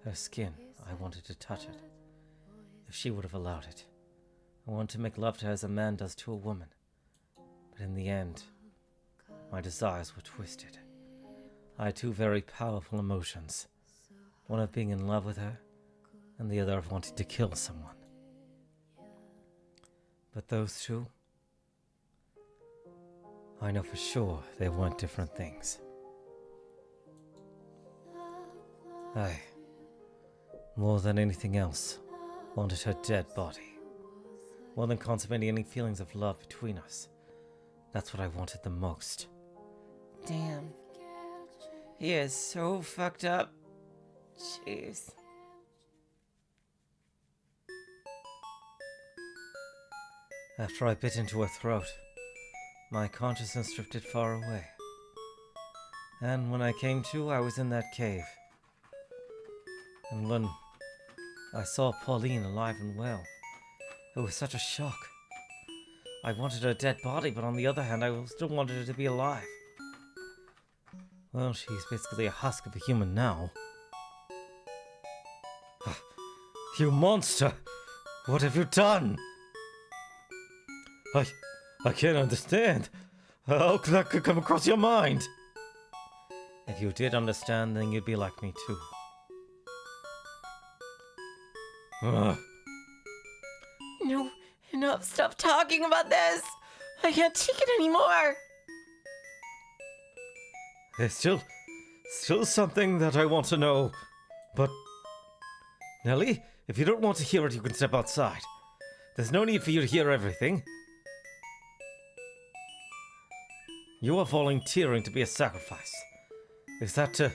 Her skin, I wanted to touch it, if she would have allowed it. I wanted to make love to her as a man does to a woman, but in the end, my desires were twisted. I had two very powerful emotions, one of being in love with her, and the other of wanting to kill someone. But those two, I know for sure they weren't different things. I, more than anything else, wanted her dead body. More than consummating any feelings of love between us. That's what I wanted the most.
Damn. He is so fucked up. Jeez.
After I bit into her throat, my consciousness drifted far away. And when I came to, I was in that cave. And when I saw Pauline alive and well, it was such a shock. I wanted her dead body, but on the other hand, I still wanted her to be alive. Well, she's basically a husk of a human now. You monster! What have you done? I can't understand. How could that come across your mind? If you did understand, then you'd be like me too.
No, enough. Stop talking about this. I can't take it anymore.
There's still something that I want to know. But, Nellie, if you don't want to hear it, you can step outside. There's no need for you to hear everything. You are volunteering to be a sacrifice. Is that to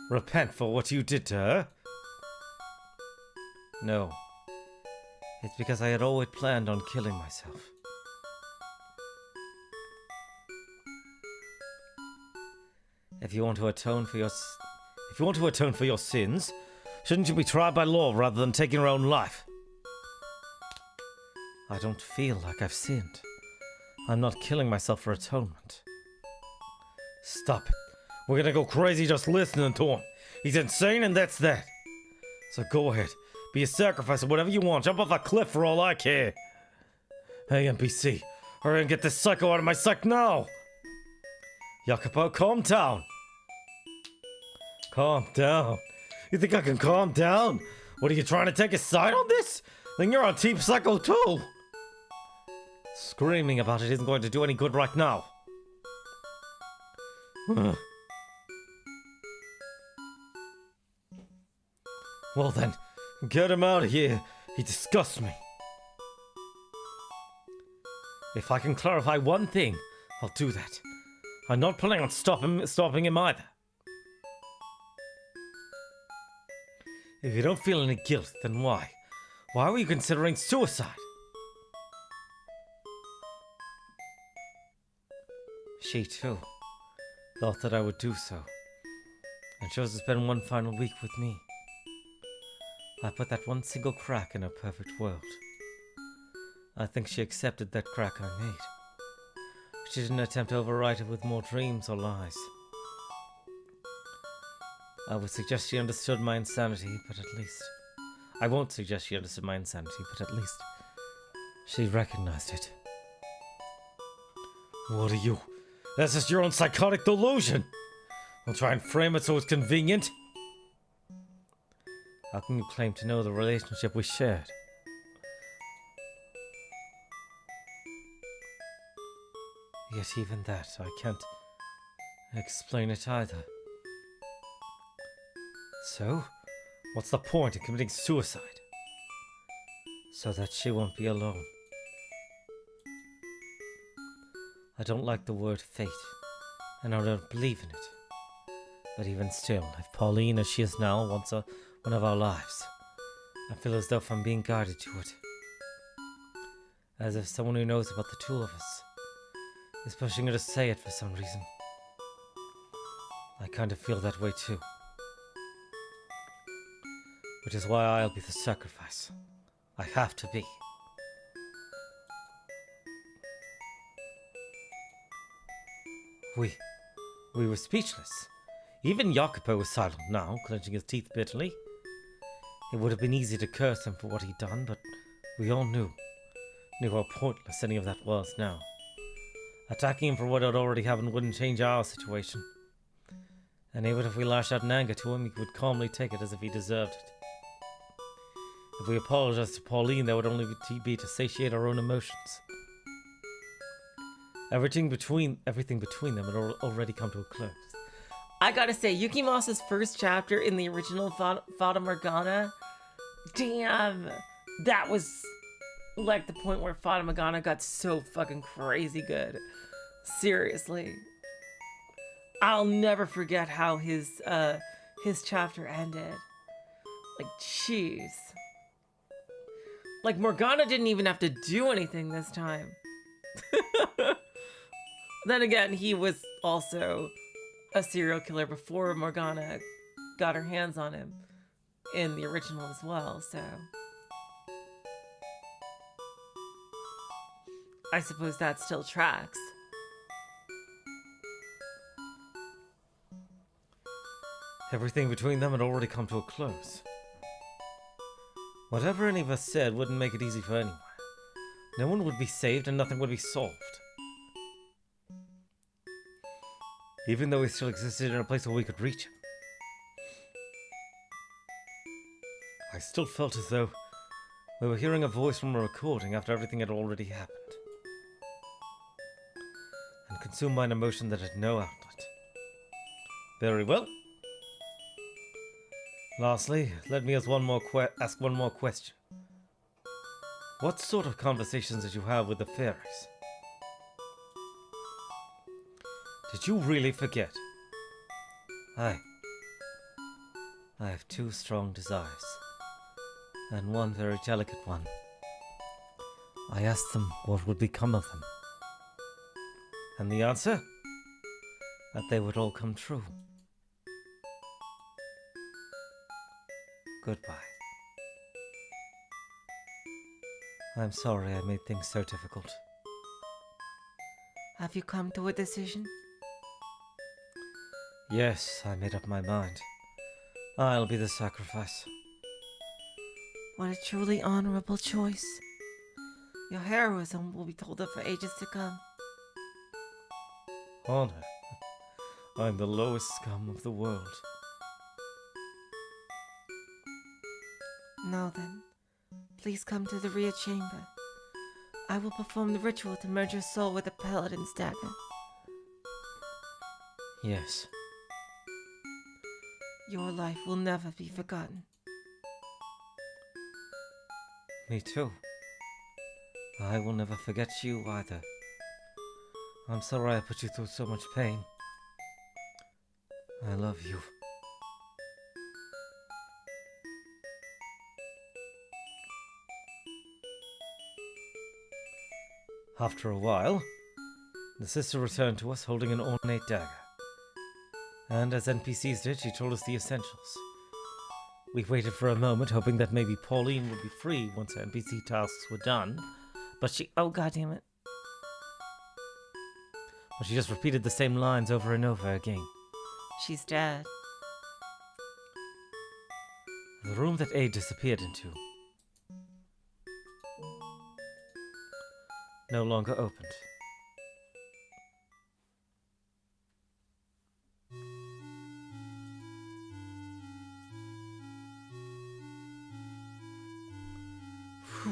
repent for what you did to her?
No. It's because I had always planned on killing myself. If you want to atone for your sins, shouldn't you be tried by law rather than taking your own life? I don't feel like I've sinned. I'm not killing myself for atonement.
Stop it. We're gonna go crazy just listening to him. He's insane and that's that. So go ahead. Be a sacrifice or whatever you want. Jump off a cliff for all I care. Hey, NPC. Hurry and get this psycho out of my sight now. Jacopo, calm down. Calm down. You think I can calm down? What, are you trying to take a side on this? Then you're on Team Psycho too.
Screaming about it isn't going to do any good right now.
Well then, get him out of here. He disgusts me.
If I can clarify one thing, I'll do that. I'm not planning on stopping him either.
If you don't feel any guilt, then why? Why were you considering suicide?
She too thought that I would do so, and chose to spend one final week with me. I put that one single crack in her perfect world. I think she accepted that crack I made. She didn't attempt to overwrite it with more dreams or lies. I would suggest she understood my insanity, but at least... I won't suggest she understood my insanity, but at least she recognized it.
What are you? That's just your own psychotic delusion. I'll try and frame it so it's convenient.
How can you claim to know the relationship we shared? Yet even that, I can't explain it either.
So, what's the point in committing suicide?
So that she won't be alone. I don't like the word fate, and I don't believe in it. But even still, if Pauline, as she is now, wants one of our lives, I feel as though I'm being guided to it. As if someone who knows about the two of us is pushing her to say it for some reason. I kind of feel that way too. Which is why I'll be the sacrifice. I have to be. We were speechless. Even Jacopo was silent now, clenching his teeth bitterly. It would have been easy to curse him for what he'd done, but we all knew how pointless any of that was now. Attacking him for what had already happened wouldn't change our situation. And even if we lashed out in anger to him, he would calmly take it as if he deserved it. If we apologized to Pauline, that would only be to satiate our own emotions. Everything between them had already come to a close.
I gotta say, Yukimasa's first chapter in the original Fata Morgana, damn, that was like the point where Fata Morgana got so fucking crazy good. Seriously. I'll never forget how his chapter ended. Like, jeez. Like, Morgana didn't even have to do anything this time. Then again, he was also a serial killer before Morgana got her hands on him in the original as well, so I suppose that still tracks.
Everything between them had already come to a close. Whatever any of us said wouldn't make it easy for anyone. No one would be saved and nothing would be solved. Even though we still existed in a place where we could reach him. I still felt as though we were hearing a voice from a recording after everything had already happened. And consumed by an emotion that had no outlet. Very well. Lastly, let me ask one more question. What sort of conversations did you have with the fairies? Did you really forget?
I have two strong desires, and one very delicate one. I asked them what would become of them.
And the answer?
That they would all come true. Goodbye. I'm sorry I made things so difficult.
Have you come to a decision?
Yes, I made up my mind. I'll be the sacrifice.
What a truly honorable choice. Your heroism will be told of for ages to come.
Honor. I'm the lowest scum of the world.
Now then, please come to the rear chamber. I will perform the ritual to merge your soul with the paladin's dagger.
Yes.
Your life will never be forgotten.
Me too. I will never forget you either. I'm sorry I put you through so much pain. I love you.
After a while, the sister returned to us holding an ornate dagger. And as NPCs did, she told us the essentials. We waited for a moment, hoping that maybe Pauline would be free once her NPC tasks were done, but she...
Oh, goddammit.
But she just repeated the same lines over and over again.
She's dead.
The room that Aid disappeared into no longer opened.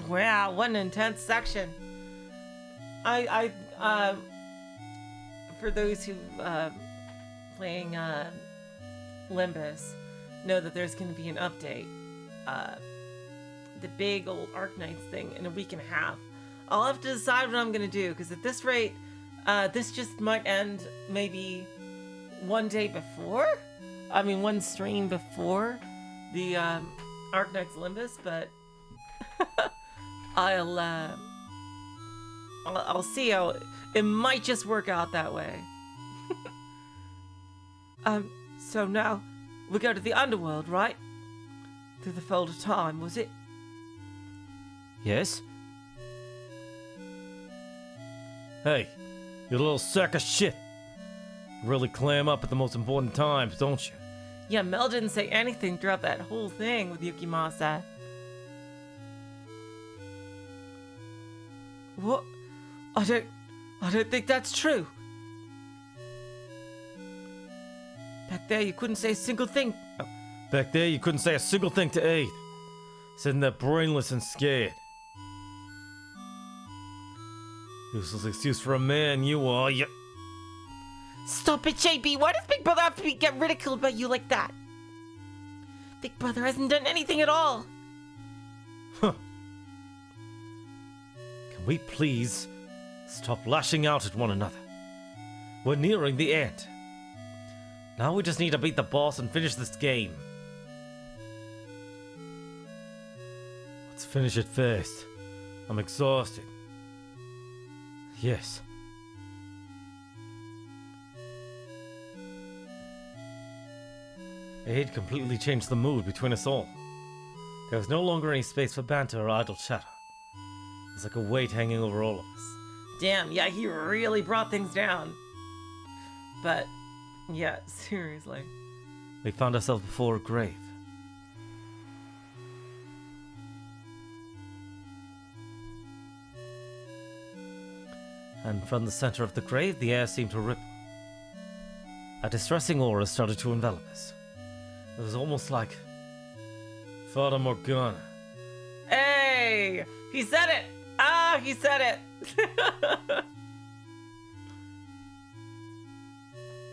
Wow, what an intense section. For those who playing Limbus know that there's going to be an update. The big old Arknights thing in a week and a half. I'll have to decide what I'm going to do, because at this rate, this just might end maybe one day before. I mean, one stream before the Arknights Limbus, but I'll see how it might just work out that way. So now we go to the underworld, right? Through the fold of time, was it?
Yes? Hey, you little sack of shit. You really clam up at the most important times, don't you?
Yeah, Mel didn't say anything throughout that whole thing with Yukimasa. What? I don't think that's true. Back there, you couldn't say a single thing.
Back there, you couldn't say a single thing to Aid. Sitting there brainless and scared. Useless excuse for a man, you are, you...
Stop it, JB. Why does Big Brother have to get ridiculed by you like that? Big Brother hasn't done anything at all.
Huh. Can we please stop lashing out at one another? We're nearing the end. Now we just need to beat the boss and finish this game. Let's finish it fast. I'm exhausted. Yes. Aid completely changed the mood between us all. There was no longer any space for banter or idle chatter. It was like a weight hanging over all of us.
Damn, yeah, he really brought things down. But, yeah, seriously.
We found ourselves before a grave. And from the center of the grave, the air seemed to ripple. A distressing aura started to envelop us. It was almost like Fata Morgana.
Hey! He said it! Ah, he said it!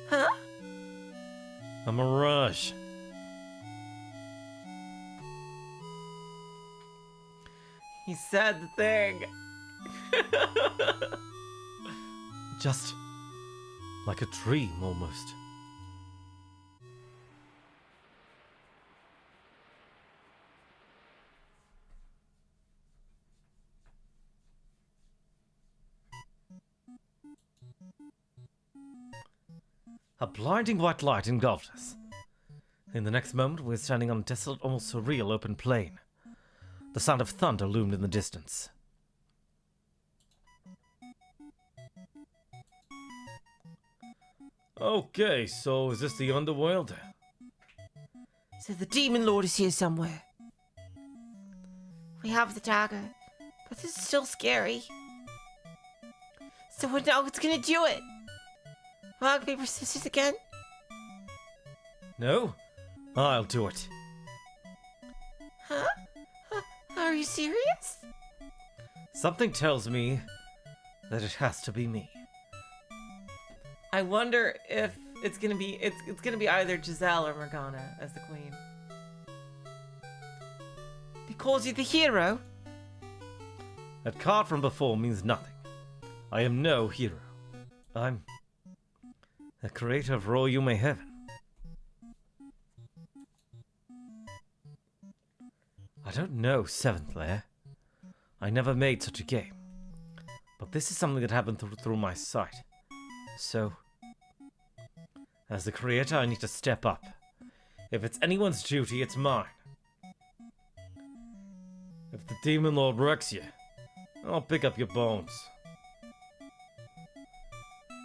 Huh?
A mirage.
He said the thing.
Just like a dream, almost. A blinding white light engulfed us. In the next moment, we were standing on a desolate, almost surreal open plain. The sound of thunder loomed in the distance. Okay, so is this the underworld?
So the Demon Lord is here somewhere. We have the dagger, but this is still scary. So we know it's gonna do it. Rock, paper, scissors again?
No? I'll do it.
Huh? Are you serious?
Something tells me that it has to be me.
I wonder if it's gonna be it's gonna be either Giselle or Morgana as the queen. He calls you the hero.
That card from before means nothing. I am no hero. I'm the creator of Roll You May Heaven. I don't know Seventh Lair. I never made such a game. But this is something that happened through my sight. So, as the creator, I need to step up. If it's anyone's duty, it's mine. If the Demon Lord wrecks you, I'll pick up your bones.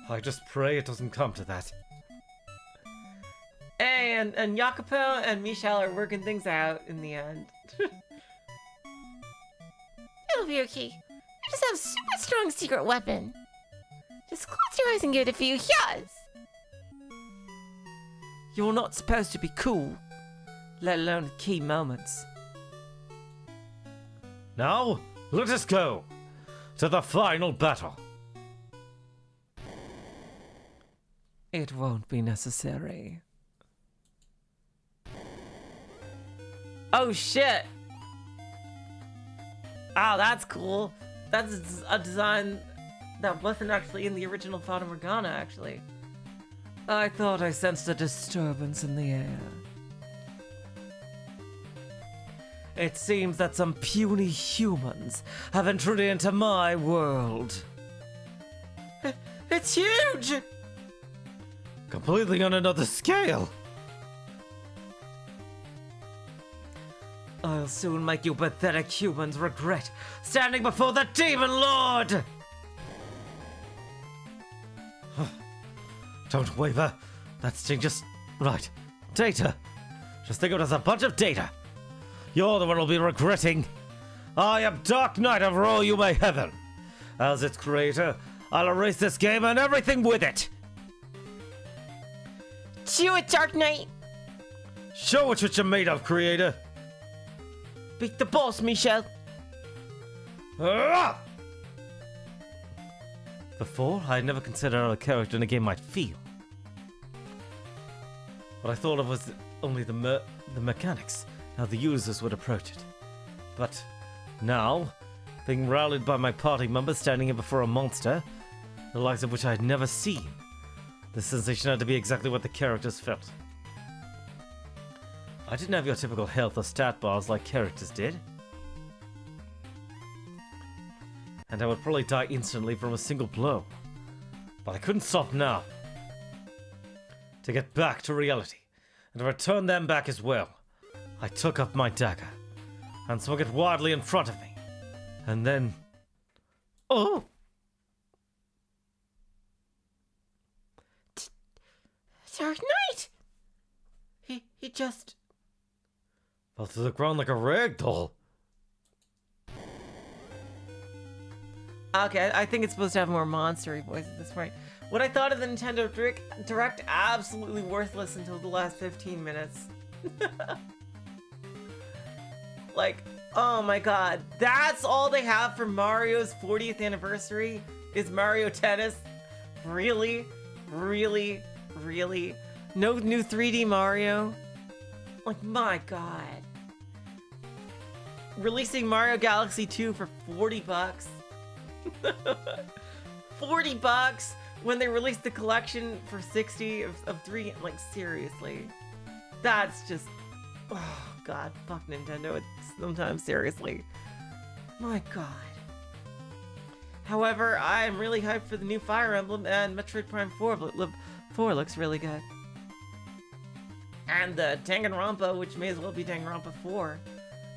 I just pray it doesn't come to that.
Hey, and Jacopo and Michel are working things out in the end.
It'll be okay. I just have a super strong secret weapon. Just close your eyes and give it a few shots.
You're not supposed to be cool, let alone at key moments.
Now, let us go to the final battle.
It won't be necessary. Oh shit! Oh, that's cool. That's a design that wasn't actually in the original Fata Morgana, actually. I thought I sensed a disturbance in the air. It seems that some puny humans have entered into my world. It's huge!
Completely on another scale.
I'll soon make you pathetic humans regret standing before the Demon Lord!
Don't waver. That's just right. Data. Just think of it as a bunch of data. You're the one who'll be regretting. I am Dark Knight of Roll You May Heaven. As its creator, I'll erase this game and everything with it.
Do it, Dark Knight.
Show us what you're made of, creator.
Beat the boss, Michel!
Ah! Before, I had never considered how a character in a game might feel. What I thought of was only the mechanics, how the users would approach it. But now, being rallied by my party members standing in before a monster, the likes of which I had never seen, the sensation had to be exactly what the characters felt. I didn't have your typical health or stat bars like characters did. and I would probably die instantly from a single blow. But I couldn't stop now. To get back to reality, and to return them back as well, I took up my dagger, and swung it wildly in front of me. And then... Oh!
Dark Knight!
He just...
fell to the ground like a rag doll.
Okay, I think it's supposed to have more monstery voice at this point. What I thought of the Nintendo Direct, absolutely worthless until the last 15 minutes. Like, oh my god. That's all they have for Mario's 40th anniversary is Mario Tennis? Really? Really? Really? No new 3D Mario? Like, my god. Releasing Mario Galaxy 2 for 40 bucks. 40 bucks when they released the collection for 60 of 3. Like, seriously. That's just... Oh, God. Fuck Nintendo. It's sometimes, seriously. My god. However, I'm really hyped for the new Fire Emblem, and Metroid Prime 4 looks really good. And the Danganronpa, which may as well be Danganronpa 4.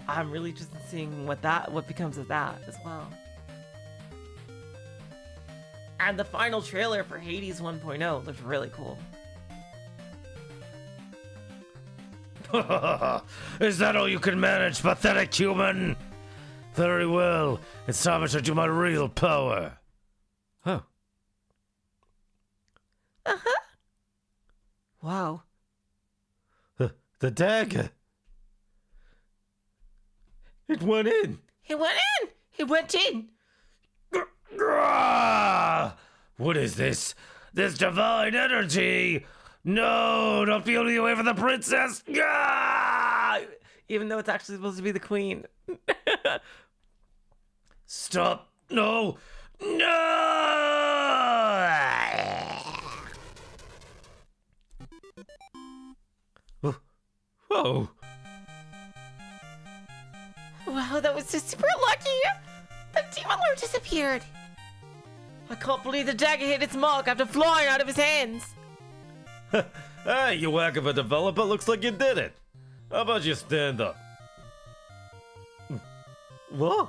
I'm really just seeing what becomes of that as well. And the final trailer for Hades 1.0 looks really cool.
Is that all you can manage, pathetic human? Very well. It's time I showed you my real power. Oh.
Uh-huh. Wow.
The dagger. It went in.
It went in! It went in!
What is this? This divine energy! No, don't peel me away from the princess!
Even though it's actually supposed to be the queen.
Stop! No! No! Whoa!
Wow, that was just super lucky! The Demon Lord disappeared!
I can't believe the dagger hit its mark after flying out of his hands.
Hey, you whack of a developer, looks like you did it. How about you stand up? Whoa!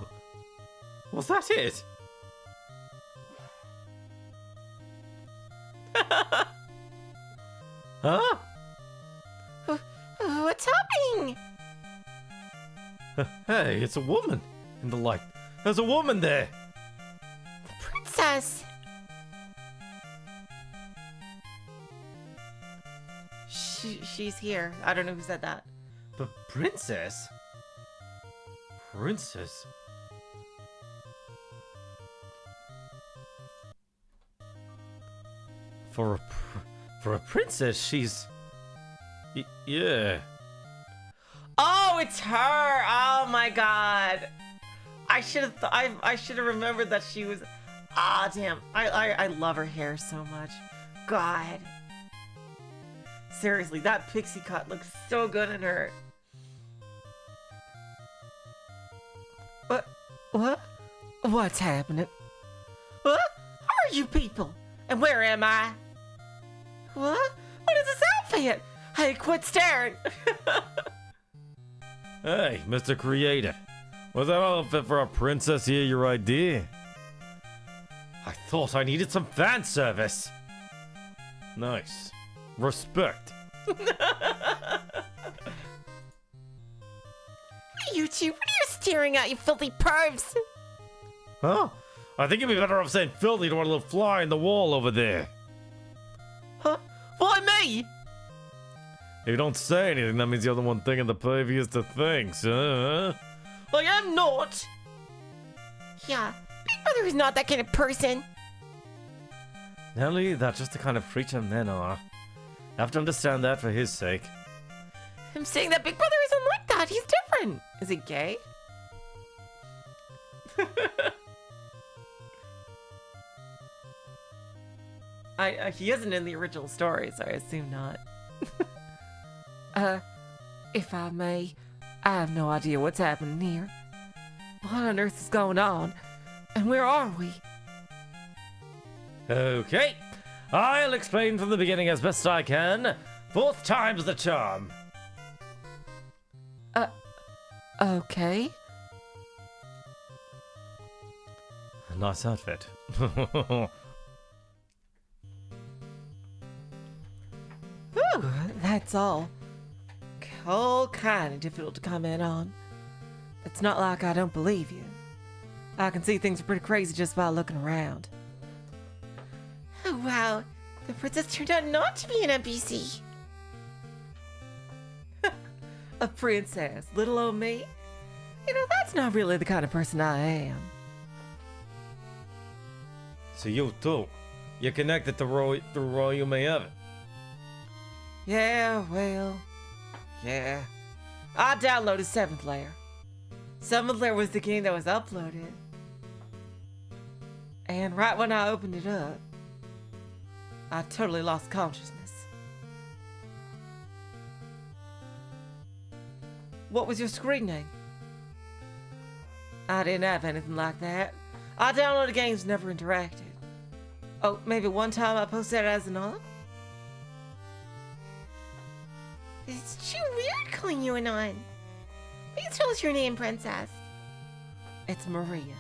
Was that it? Huh?
What's happening?
Hey, it's a woman in the light. There's a woman there.
Princess!
She's here. I don't know who said that.
The princess? Princess? For a princess, she's... yeah.
Oh, it's her! Oh my god! I should have I should have remembered that she was. Ah, damn! I love her hair so much. God. Seriously, that pixie cut looks so good in her. What? What's happening? What? Who are you people? And where am I? What? What is this outfit? Hey, quit staring!
Hey, Mr. Creator. Was that outfit for a princess here your idea? I thought I needed some fan service. Nice. Respect.
You two, what are you staring at, you filthy pervs?
Huh? I think you'd be better off saying filthy to our little fly in the wall over there.
Huh? Why me?
If you don't say anything, that means you're the one thinking the previous to things, huh?
I am not!
Yeah, Big Brother is not that kind of person.
Nelly, that's just the kind of creature men are. You have to understand that for his sake.
I'm saying that Big Brother isn't like that. He's different. Is he gay? He isn't in the original story, so I assume not. If I may, I have no idea what's happening here. What on earth is going on? And where are we?
Okay, I'll explain from the beginning as best I can. Fourth time's the charm.
Okay.
Nice outfit.
Whew, that's all kind of difficult to comment on. It's not like I don't believe you. I can see things are pretty crazy just by looking around.
Oh, wow. The princess turned out not to be an NPC.
A princess, little old me? You know, that's not really the kind of person I am.
So you too. You're connected to Roy through Roy you may have it.
Yeah, well, yeah. I downloaded Seventh Lair. Seventh Lair was the game that was uploaded. And right when I opened it up, I totally lost consciousness. What was your screen name? I didn't have anything like that. I downloaded games, never interacted. Oh, maybe one time I posted it as an anon?
It's too weird calling you Anon. Please tell us your name, princess.
It's Maria.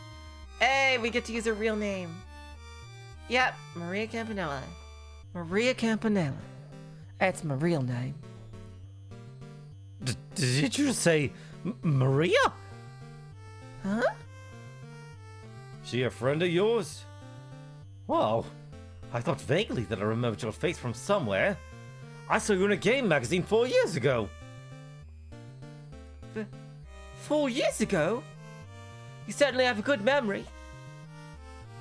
Hey, we get to use her real name. Yep, Maria Campanella. Maria Campanella. That's my real name.
Did you say Maria?
Huh?
She a friend of yours? Well, I thought vaguely that I remembered your face from somewhere. I saw you in a game magazine 4 years ago.
4 years ago? You certainly have a good memory.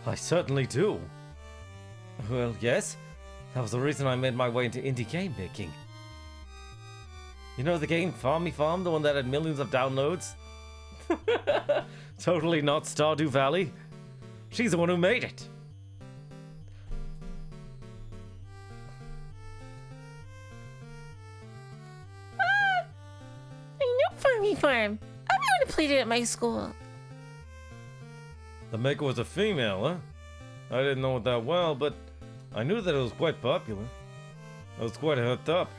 I certainly do. Well, yes. That was the reason I made my way into indie game making. You know the game Farm Me Farm, the one that had millions of downloads? Totally not Stardew Valley. She's the one who made it.
I know Farm Me Farm. Everyone played it at my school.
The maker was a female, huh? I didn't know it that well, but I knew that it was quite popular. It was quite a hot topic.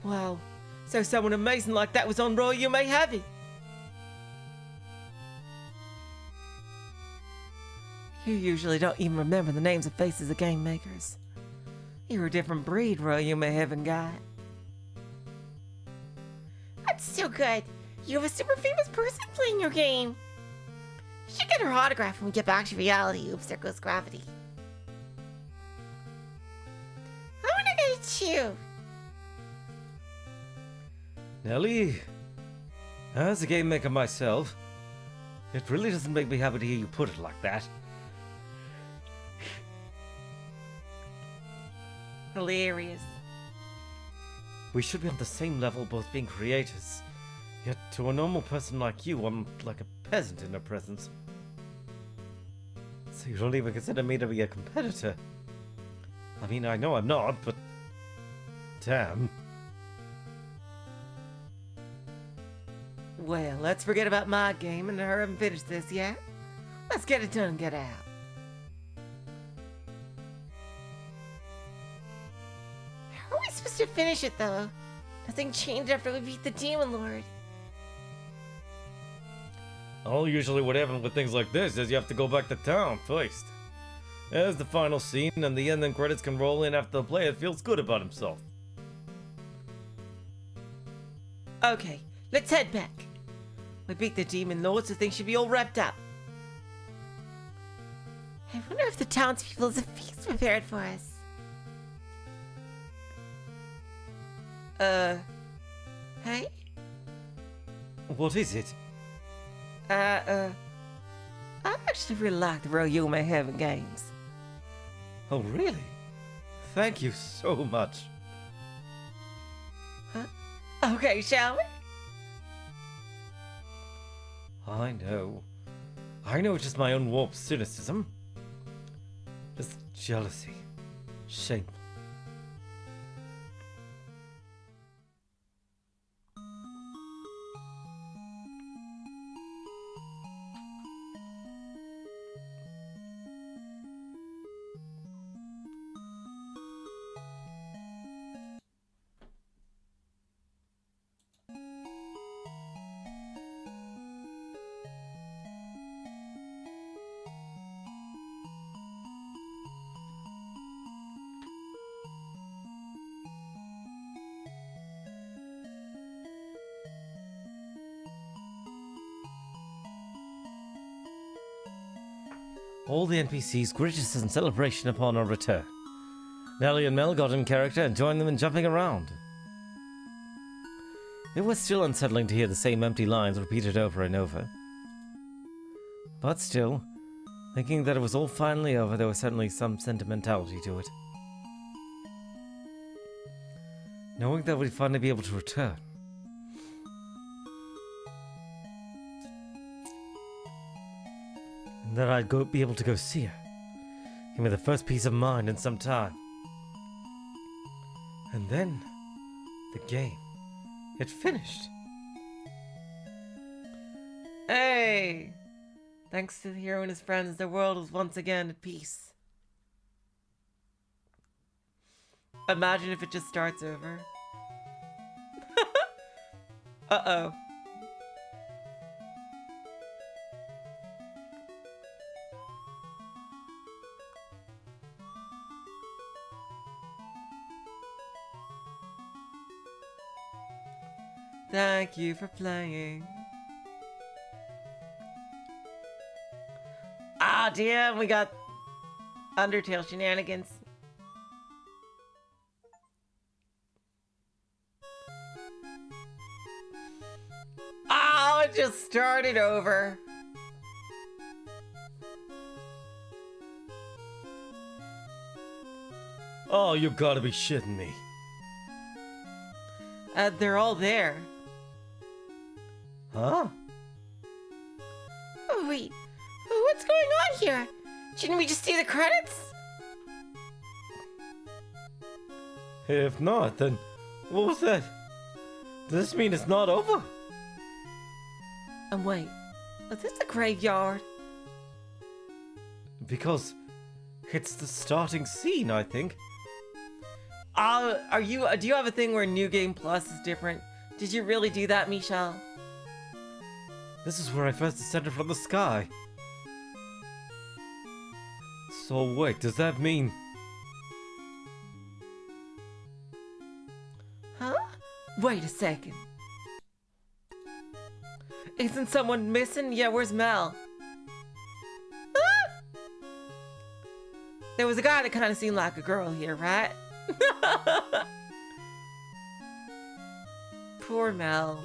Wow. So someone amazing like that was on Roy, you may have it. You usually don't even remember the names and faces of game makers. You're a different breed, Roy, you may haven't got.
That's so good. You have a super famous person playing your game. You should get her autograph when we get back to reality. Oops, there goes gravity. I want to get it too.
Nelly, as a game maker myself, it really doesn't make me happy to hear you put it like that.
Hilarious.
We should be on the same level, both being creators. Yet to a normal person like you, I'm like a peasant in her presence. So you don't even consider me to be a competitor. I mean, I know I'm not, but... damn.
Well, let's forget about my game and her haven't finished this yet. Let's get it done and get out.
How are we supposed to finish it though? Nothing changed after we beat the Demon Lord.
Oh, usually what happens with things like this is you have to go back to town first. There's the final scene, and the ending credits can roll in after the player feels good about himself.
Okay, let's head back. We beat the Demon Lord, so things should be all wrapped up.
I wonder if the townspeople has a feast prepared for us.
Hey?
What is it?
I actually really like the Royal You May Heaven games.
Oh, really? Thank you so much.
Okay, shall we?
I know. I know it's just my own warped cynicism. Just jealousy. Shame.
all the NPCs greeted us in celebration upon our return. Nellie and Mel got in character and joined them in jumping around. It was still unsettling to hear the same empty lines repeated over and over. But still, thinking that it was all finally over, there was certainly some sentimentality to it. Knowing that we'd finally be able to return. And that I'd be able to go see her. Gave me the first peace of mind in some time. And then, the game. It finished.
Hey! Thanks to the hero and his friends, the world is once again at peace. Imagine if it just starts over. Uh-oh. Thank you for playing. Ah, damn, we got Undertale shenanigans. Oh, it just started over.
Oh, you gotta be shitting me.
They're all there.
Huh?
Oh, wait. What's going on here? Shouldn't we just see the credits?
If not, then what was that? Does this mean it's not over?
And wait, is this a graveyard?
Because it's the starting scene, I think.
Do you have a thing where New Game Plus is different? Did you really do that, Michel?
This is where I first descended from the sky. So wait, does that mean...
Huh? Wait a second. Isn't someone missing? Yeah, where's Mel? Ah! There was a guy that kind of seemed like a girl here, right? Poor Mel.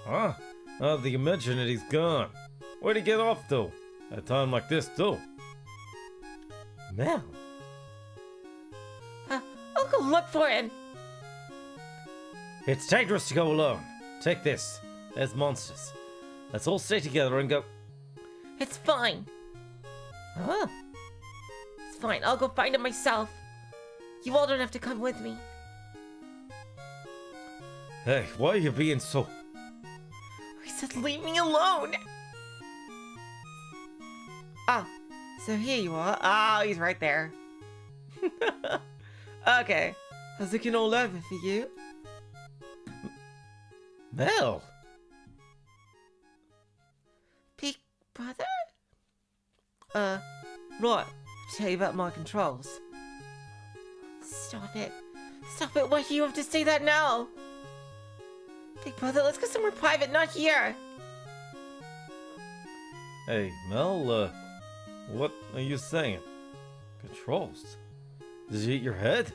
Huh? Now that you mention it, he's gone. Where'd he get off, though? At a time like this, too. Mel?
I'll go look for him.
It's dangerous to go alone. Take this. There's monsters. Let's all stay together and go...
It's fine.
Huh?
It's fine. I'll go find him myself. You all don't have to come with me.
Hey, why are you being so...
I said leave me alone.
Ah, so here you are. Ah, he's right there. Okay, I was looking all over for you.
Mel?
Big brother? Right, tell you about my controls.
Stop it. Stop it. Why do you have to say that now? Big brother, let's go somewhere private, not here.
Hey, Mel, what are you saying? Controls? Did you eat your head?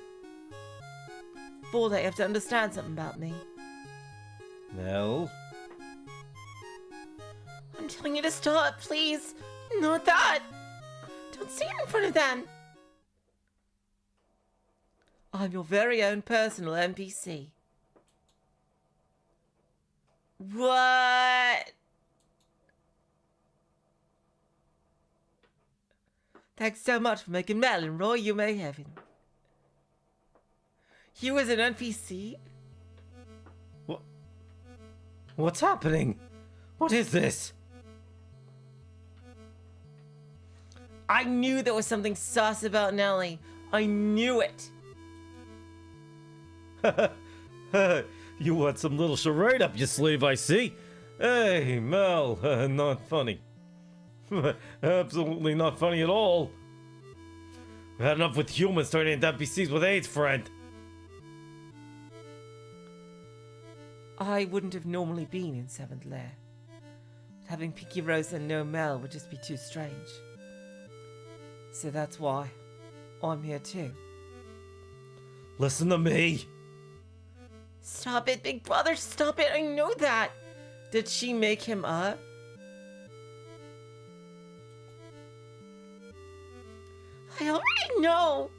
Fool, they have to understand something about me.
Mel?
I'm telling you to stop, please. Not that. Don't say it in front of them.
I'm your very own personal NPC. What? Thanks so much for making Mel and Roy you may heaven. You as an NPC?
What's happening? What is this?
I knew there was something sus about Nellie. I knew it.
You had some little charade up your sleeve, I see. Hey, Mel, not funny. Absolutely not funny at all. We've had enough with humans turning into NPCs with AIDS, friend.
I wouldn't have normally been in Seventh Lair. Having Pinky Rose and no Mel would just be too strange. So that's why I'm here too.
Listen to me.
Stop it, big brother. Stop it. I know that.
Did she make him up?
I already know.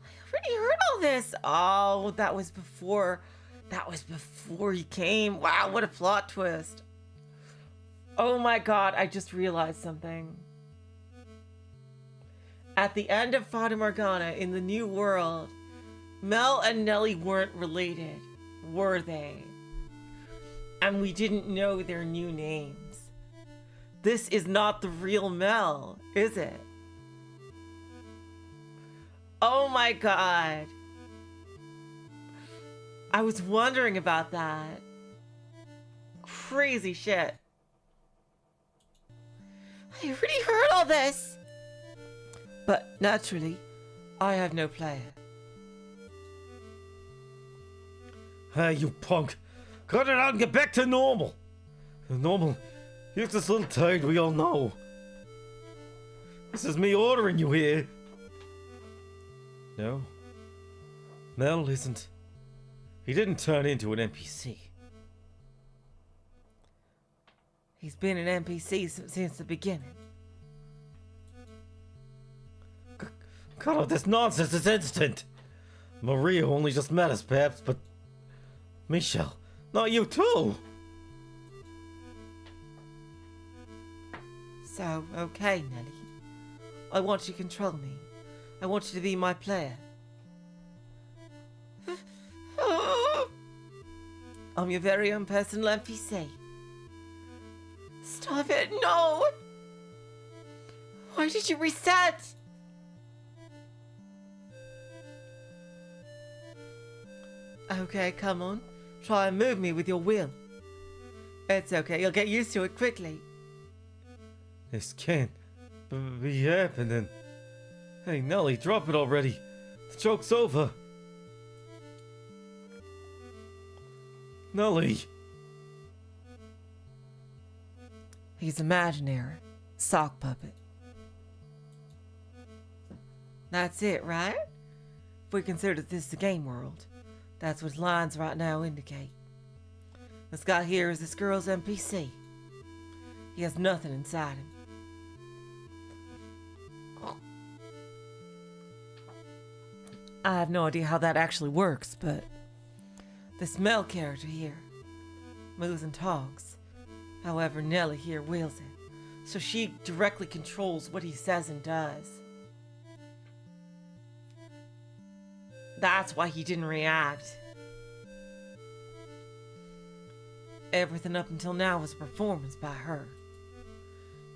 I already heard all this.
Oh, that was before he came. Wow, what a plot twist. Oh my god, I just realized something. At the end of Fata Morgana in the New World, Mel and Nellie weren't related, were they? And we didn't know their new names. This is not the real Mel, is it? Oh my god. I was wondering about that. Crazy shit.
I already heard all this.
But naturally, I have no player.
Hey, you punk. Cut it out and get back to normal. Normal. You're just a little tired, we all know. This is me ordering you here. No. Mel isn't. He didn't turn into an NPC.
He's been an NPC since the beginning.
Cut out this nonsense this instant. Maria only just met us, perhaps, but... Michel, not you too.
So, okay, Nellie. I want you to control me. I want you to be my player. I'm your very own personal NPC.
Stop it. No. Why did you reset?
Okay, come on. Try and move me with your will. It's okay, you'll get used to it quickly.
This can't be happening. Hey, Nellie, drop it already. The joke's over. Nellie.
He's imaginary. Sock puppet. That's it, right? If we consider this the game world, that's what lines right now indicate. This guy here is this girl's NPC. He has nothing inside him. I have no idea how that actually works, but this Mel character here moves and talks. However, Nellie here wills it, so she directly controls what he says and does. That's why he didn't react. Everything up until now was a performance by her.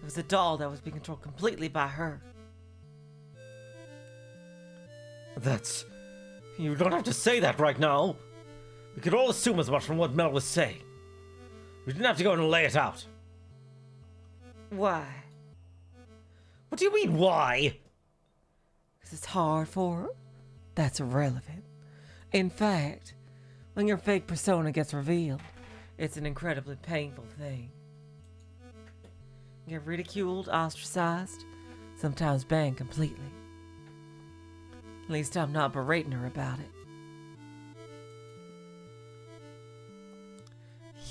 It was a doll that was being controlled completely by her.
That's... You don't have to say that right now. We could all assume as much from what Mel was saying. We didn't have to go and lay it out.
Why?
What do you mean, why?
Because it's hard for her? That's irrelevant. In fact, when your fake persona gets revealed, it's an incredibly painful thing. You get ridiculed, ostracized, sometimes banned completely. At least I'm not berating her about it.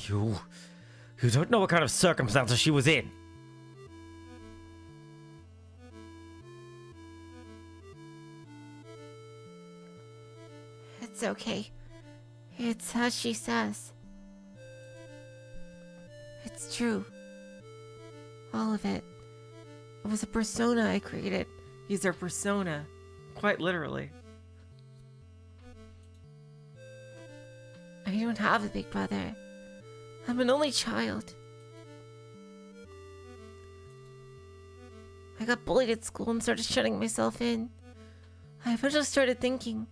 You don't know what kind of circumstances she was in.
It's okay. It's as she says. It's true. All of it. It was a persona I created.
He's her persona. Quite literally.
I don't have a big brother. I'm an only child. I got bullied at school and started shutting myself in. I eventually started thinking,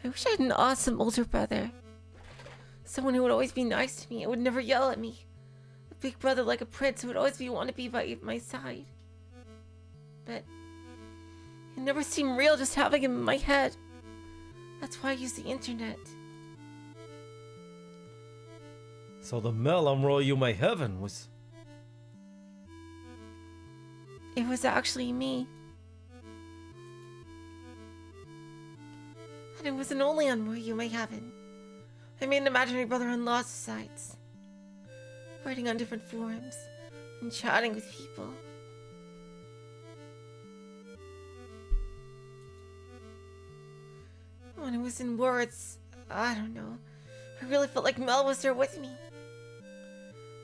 I wish I had an awesome older brother. Someone who would always be nice to me and would never yell at me. A big brother like a prince who would always want to be by my side. But it never seemed real just having him in my head. That's why I use the internet.
So the Mel on Royal You May Heaven was...
It was actually me. And it wasn't only on Where You May Heaven. I made an imaginary brother on lots of sites. Writing on different forums. And chatting with people. When it was in words, I don't know. I really felt like Mel was there with me.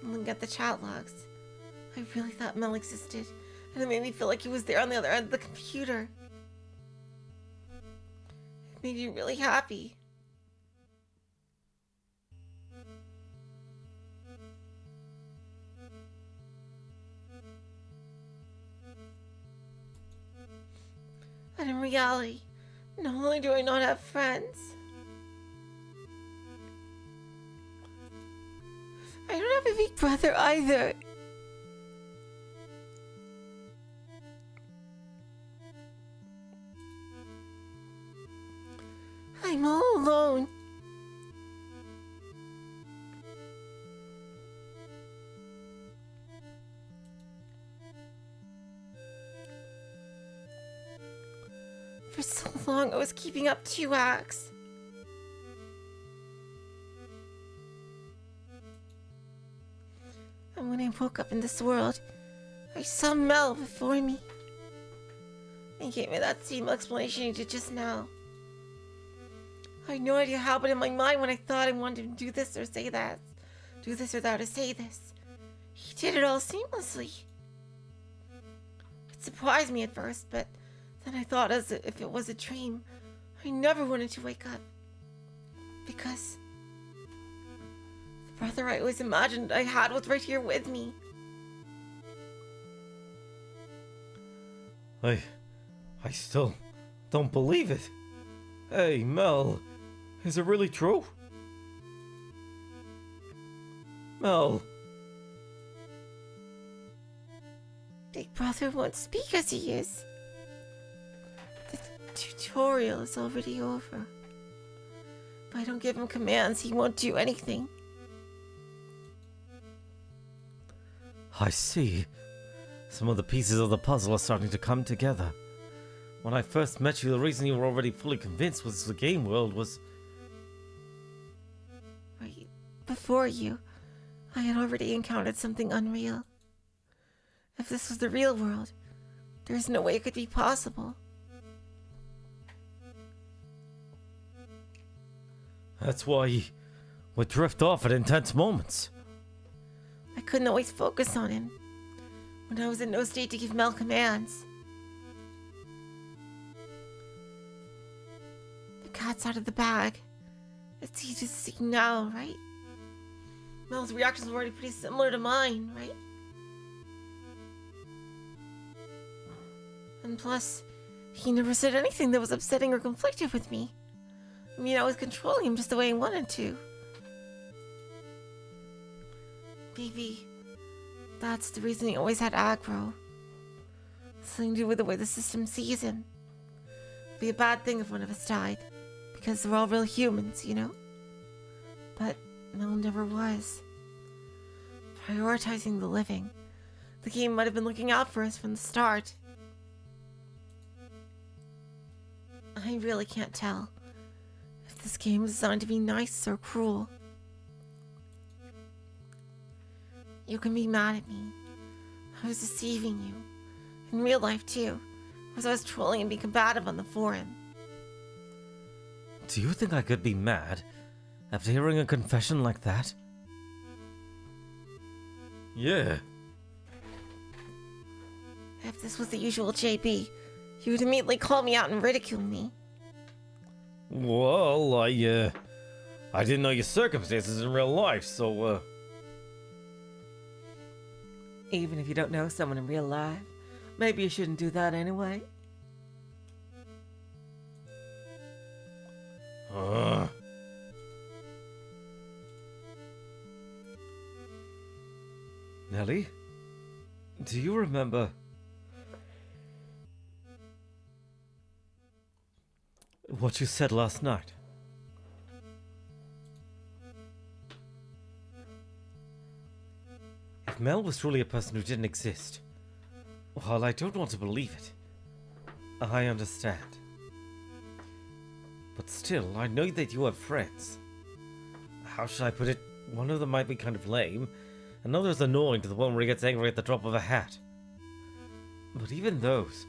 And looking at the chat logs, I really thought Mel existed. And it made me feel like he was there on the other end of the computer. It made me really happy. And in reality, not only do I not have friends, I don't have a big brother either. I'm all alone. For so long, I was keeping up 2 acts. And when I woke up in this world, I saw Mel before me. He gave me that same explanation he did just now. I had no idea how, but in my mind, when I thought I wanted to do this or say that, do this or that or say this, he did it all seamlessly. It surprised me at first, but then I thought as if it was a dream. I never wanted to wake up. Because the brother I always imagined I had was right here with me.
I still don't believe it. Hey, Mel, is it really true? Mel.
Big brother won't speak as he is. The tutorial is already over. If I don't give him commands, he won't do anything.
I see. Some of the pieces of the puzzle are starting to come together. When I first met you, the reason you were already fully convinced was the game world was...
Right before you, I had already encountered something unreal. If this was the real world, there's no way it could be possible.
That's why you would drift off at intense moments.
I couldn't always focus on him when I was in no state to give Mel commands. The cat's out of the bag. It's easy to see now, right? Mel's reactions were already pretty similar to mine, right? And plus, he never said anything that was upsetting or conflicted with me. I mean, I was controlling him just the way I wanted to. Maybe that's the reason he always had aggro. Something to do with the way the system sees him. It'd be a bad thing if one of us died, because we're all real humans, you know? But Mel never was. Prioritizing the living. The game might have been looking out for us from the start. I really can't tell if this game is designed to be nice or cruel. You can be mad at me. I was deceiving you. In real life, too. Because I was trolling and being combative on the forum.
Do you think I could be mad after hearing a confession like that?
Yeah.
If this was the usual JB, you would immediately call me out and ridicule me.
Well, I didn't know your circumstances in real life, so,
Even if you don't know someone in real life, maybe you shouldn't do that anyway.
Nellie, do you remember
What you said last night?
If Mel was truly a person who didn't exist, while I don't want to believe it, I understand. But still, I know that you have friends. How should I put it? One of them might be kind of lame, another's annoying to the one where he gets angry at the drop of a hat. But even those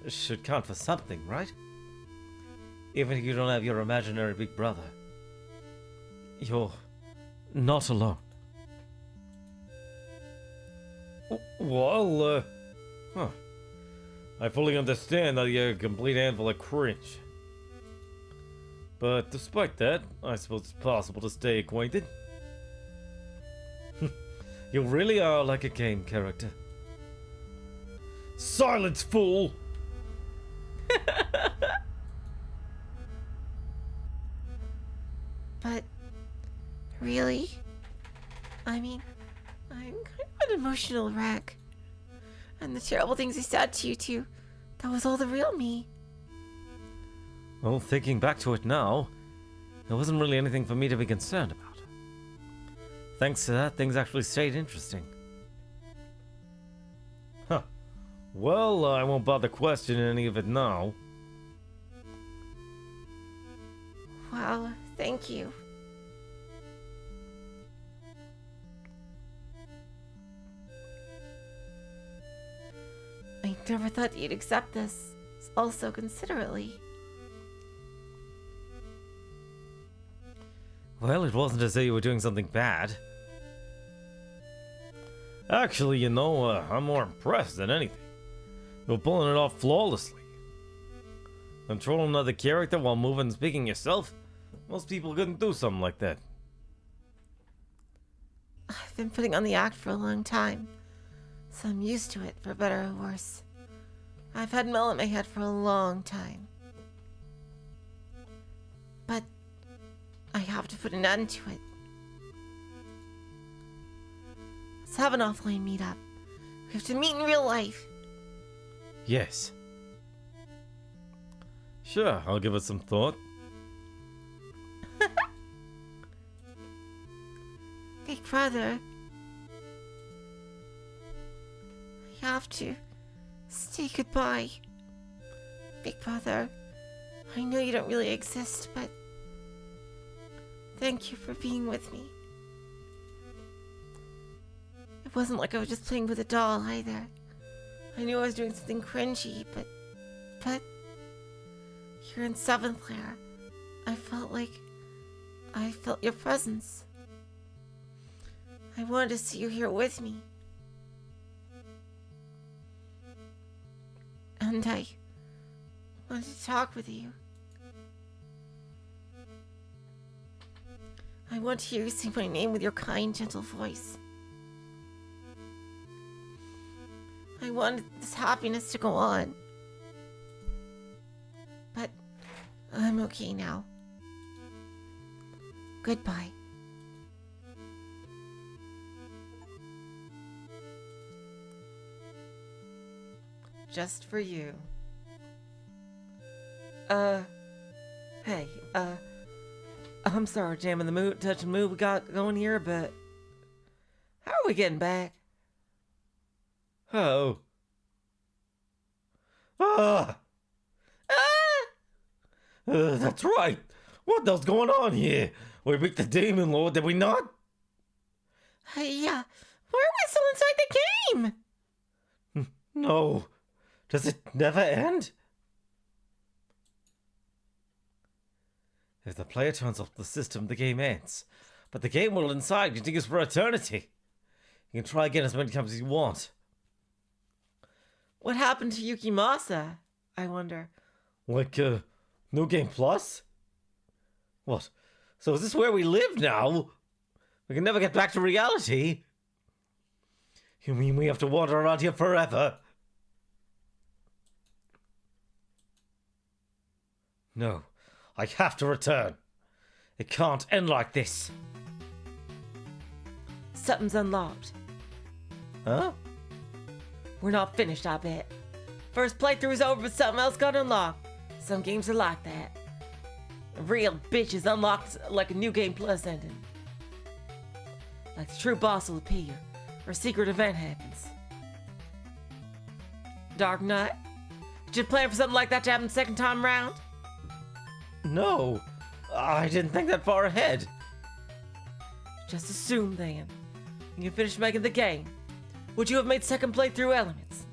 should count for something, right? Even if you don't have your imaginary big brother, you're not alone. Well, I fully understand that you're a complete handful of cringe. But despite that, I suppose it's possible to stay acquainted. You really are like a game character. Silence, fool!
But, really? I mean, I'm kind of an emotional wreck. And the terrible things I said to you two, that was all the real me.
Well, thinking back to it now, there wasn't really anything for me to be concerned about. Thanks to that, things actually stayed interesting. Huh. Well, I won't bother questioning any of it now.
Wow, thank you. I never thought you'd accept this, all so considerately.
Well, it wasn't as though you were doing something bad. Actually, you know, I'm more impressed than anything. You're pulling it off flawlessly. Controlling another character while moving and speaking yourself? Most people couldn't do something like that.
I've been putting on the act for a long time, so I'm used to it, for better or worse. I've had Mel in my head for a long time. But I have to put an end to it. Let's have an offline meetup. We have to meet in real life.
Yes. Sure, I'll give it some thought.
Big brother. I have to say goodbye. Big brother, I know you don't really exist, but thank you for being with me. It wasn't like I was just playing with a doll either. I knew I was doing something cringy, but here in Seventh Lair, I felt your presence. I wanted to see you here with me. And I wanted to talk with you. I want to hear you say my name with your kind, gentle voice. I wanted this happiness to go on. But I'm okay now. Goodbye.
Just for you. Hey, I'm sorry, jamming the mood, touching the mood we got going here, but how are we getting back?
Oh. Ah! That's right. What the hell's going on here? We beat the demon lord, did we not?
Yeah. Why are we still inside the game?
No. Does it never end? If the player turns off the system, the game ends. But the game world inside continues for eternity. You can try again as many times as you want.
What happened to Yukimasa? I wonder.
Like, New Game Plus? What? So is this where we live now? We can never get back to reality? You mean we have to wander around here forever? No, I have to return. It can't end like this.
Something's unlocked.
Huh?
We're not finished, I bet. First playthrough's over, but something else got unlocked. Some games are like that. A real bitch is unlocked like a New Game Plus ending. Like the true boss will appear, or a secret event happens. Dark Knight? Did you plan for something like that to happen the second time round?
No, I didn't think that far ahead.
Just assume then. When you finish making the game, would you have made second playthrough elements?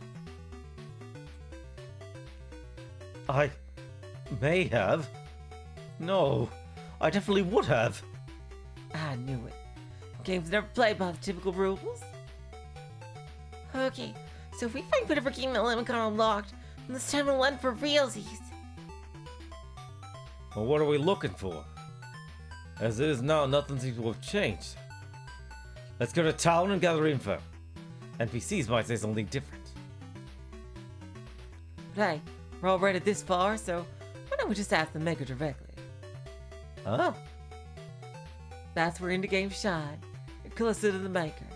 I may have. No, I definitely would have.
I knew it. Games never played by the typical rules. Okay, so if we find whatever game element got unlocked, then this time it'll end for realsies.
Well, what are we looking for? As it is now, nothing seems to have changed. Let's go to town and gather info. NPCs might say something different.
But hey, we're already this far, so why don't we just ask the maker directly?
Huh?
That's where indie games shine. You're closer to the maker.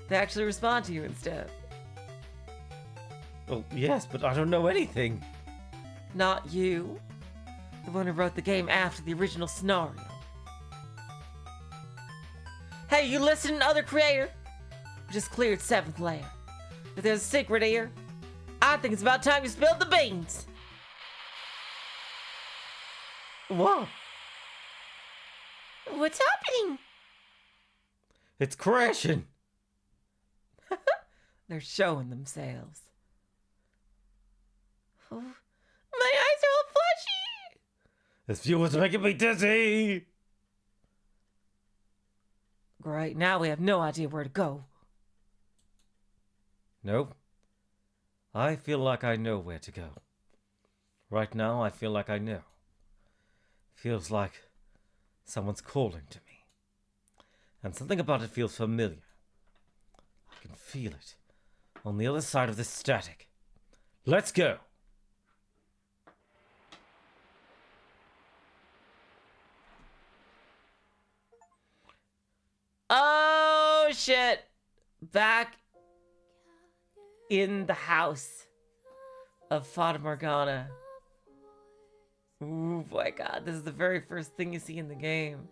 They actually respond to you instead.
Well, yes, but I don't know anything.
Not you. The one who wrote the game after the original scenario. Hey, you listening, other creator? We just cleared Seventh Lair. If there's a secret here, I think it's about time you spilled the beans.
What?
What's happening?
It's crashing.
They're showing themselves.
Oh, my eyes are all fleshy.
This view is making me dizzy.
Great, now we have no idea where to go.
Nope. I feel like I know where to go. Right now, I feel like I know. Feels like someone's calling to me. And something about it feels familiar. I can feel it. On the other side of this static. Let's go!
Oh, shit. Back in the house of Fata Morgana. Oh my god, this is the very first thing you see in the game.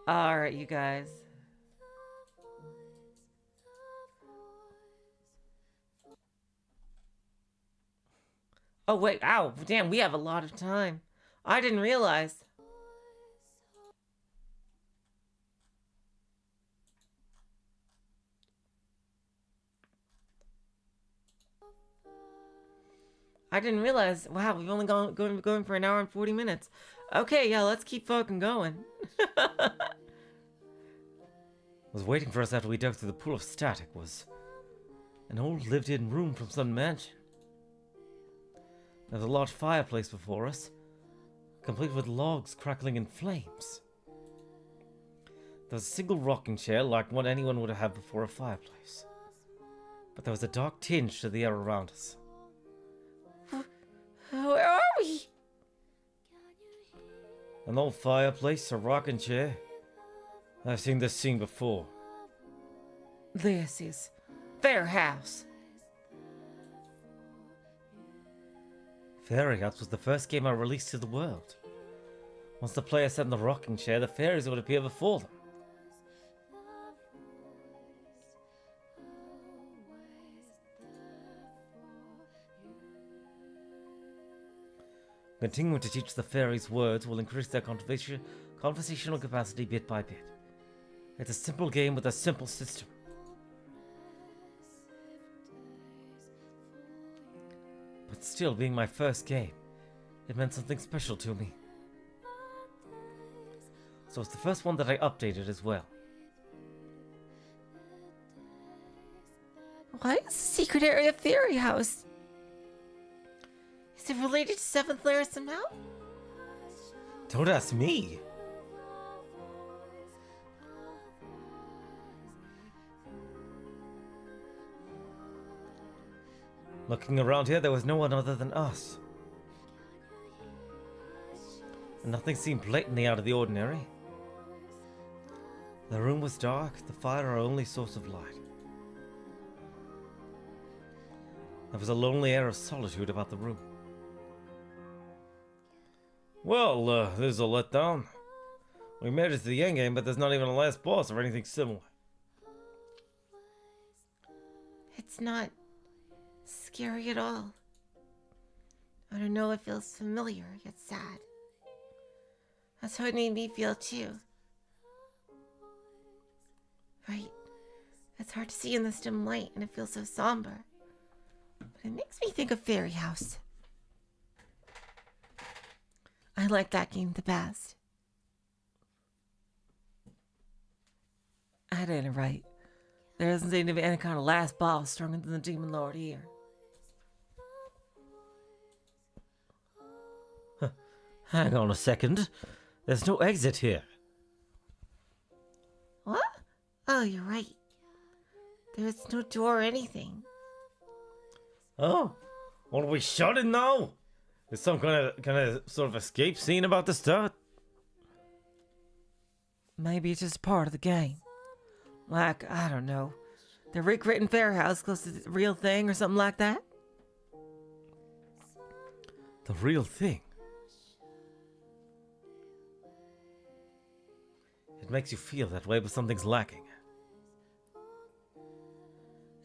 Alright, you guys. Oh wait, ow, damn, we have a lot of time. I didn't realize. Wow, we've only going for an hour and 40 minutes. Okay, yeah, let's keep fucking going.
Was waiting for us after we dug through the pool of static was an old lived-in room from some mansion. There was a large fireplace before us, complete with logs crackling in flames. There was a single rocking chair like one anyone would have had before a fireplace. But there was a dark tinge to the air around us.
Where are we?
An old fireplace, a rocking chair. I've seen this scene before.
This is Fair House.
Fairy House was the first game I released to the world. Once the player sat in the rocking chair, the fairies would appear before them. Continuing to teach the fairies words will increase their conversational capacity bit by bit. It's a simple game with a simple system. But still, being my first game, it meant something special to me. So it's the first one that I updated as well.
What is the secret area of Fairy House? Is it related to Seventh Lair somehow?
Don't ask me! Looking around here, there was no one other than us. And nothing seemed blatantly out of the ordinary. The room was dark, the fire our only source of light. There was a lonely air of solitude about the room. Well, this is a letdown. We made it to the end game, but there's not even a last boss or anything similar.
It's not scary at all. I don't know, it feels familiar yet sad. That's how it made me feel too. Right. It's hard to see in this dim light and it feels so somber. But it makes me think of Fairy House. I like that game the best.
I did it right. There doesn't seem to be any kind of last boss stronger than the Demon Lord here.
Hang on a second. There's no exit here.
What? Oh, you're right. There's no door or anything.
Oh, what are we shutting now? Is some kind of sort of escape scene about to start?
Maybe it's just part of the game. Like, I don't know. They're recreating Fair House close to the real thing or something like that?
The real thing? It makes you feel that way, but something's lacking.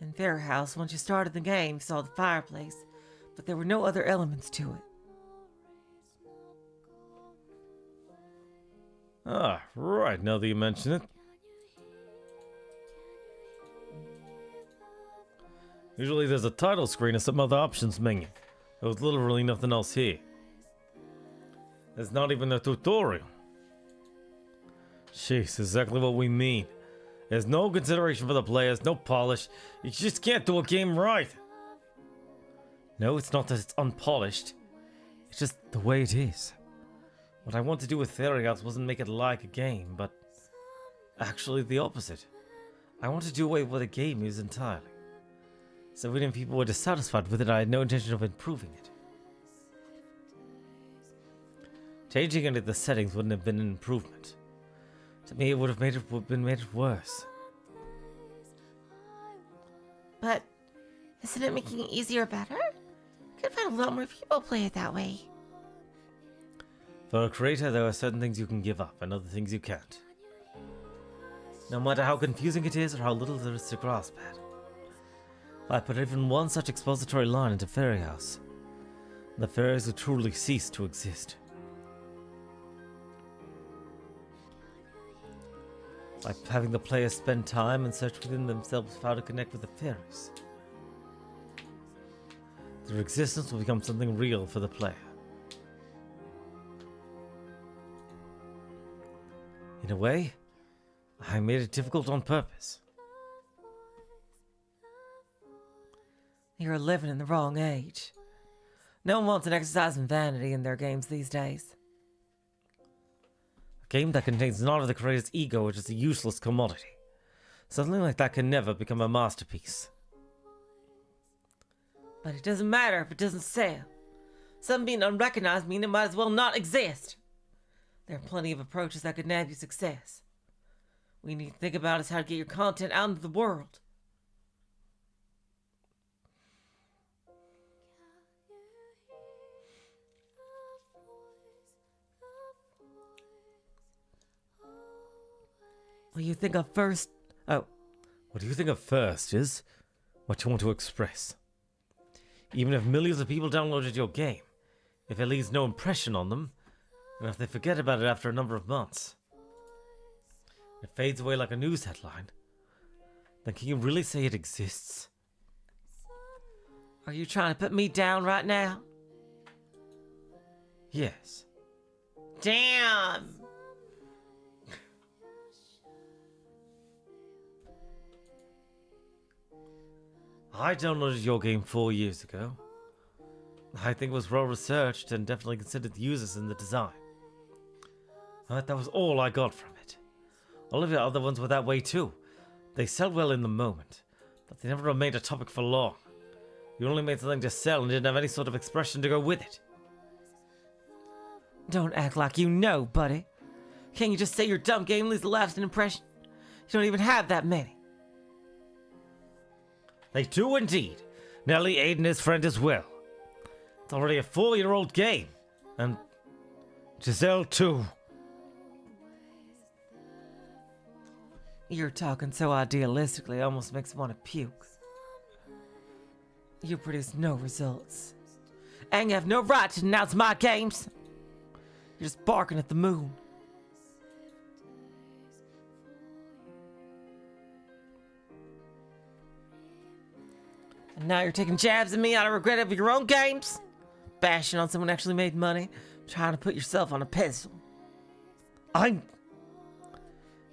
In Fair House, once you started the game, you saw the fireplace, but there were no other elements to it.
Ah, right, now that you mention it. Usually there's a title screen and some other options menu. There was literally nothing else here. There's not even a tutorial. Jeez, exactly what we mean. There's no consideration for the players, no polish. You just can't do a game right.
No, it's not that it's unpolished. It's just the way it is.
What I want to do with Fairy House wasn't make it like a game, but actually the opposite. I want to do away with what a game is entirely. So even if people were dissatisfied with it, I had no intention of improving it. Changing any of the settings wouldn't have been an improvement. To me, it would have made it worse.
But isn't it making it easier or better? You could find a lot more people play it that way.
For a creator, there are certain things you can give up and other things you can't. No matter how confusing it is or how little there is to grasp at. If I put even one such expository line into Fairy House, the fairies would truly cease to exist. Like having the players spend time and search within themselves for how to connect with the fairies. Their existence will become something real for the player. In a way, I made it difficult on purpose.
You're living in the wrong age. No one wants an exercise in vanity in their games these days.
A game that contains none of the creator's ego is just a useless commodity. Something like that can never become a masterpiece.
But it doesn't matter if it doesn't sell. Some being unrecognized mean it might as well not exist. There are plenty of approaches that could nab you success. What you need to think about is how to get your content out into the world. What you think of first? Oh,
What you think of first is what you want to express. Even if millions of people downloaded your game, if it leaves no impression on them, and if they forget about it after a number of months, it fades away like a news headline, then can you really say it exists?
are you trying to put me down right now?
Yes.
Damn!
I downloaded your game 4 years ago. I think it was well researched and definitely considered the users in the design. But that was all I got from it. All of the other ones were that way too. They sell well in the moment, but they never remained a topic for long. You only made something to sell and didn't have any sort of expression to go with it.
Don't act like you know, buddy. Can't you just say your dumb game leaves a lasting impression? You don't even have that many.
They do indeed. Nellie, Aiden, his friend as well. It's already a 4-year-old game. And Giselle too.
You're talking so idealistically, it almost makes me want to puke. You produce no results. And you have no right to denounce my games. You're just barking at the moon. And now you're taking jabs at me out of regret of your own games? Bashing on someone who actually made money? Trying to put yourself on a pedestal? I'm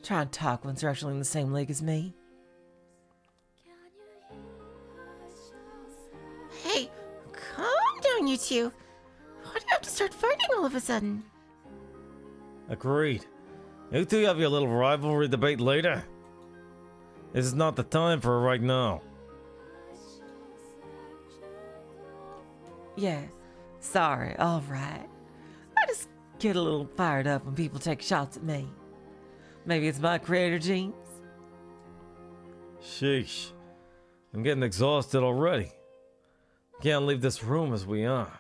trying to talk once you're actually in the same league as me.
Hey, calm down, you two. Why do you have to start fighting all of a sudden?
Agreed. You two have your little rivalry debate later. This is not the time for it right now.
Yeah, sorry, alright. I just get a little fired up when people take shots at me. Maybe it's my creator genes?
Sheesh. I'm getting exhausted already. Can't leave this room as we are.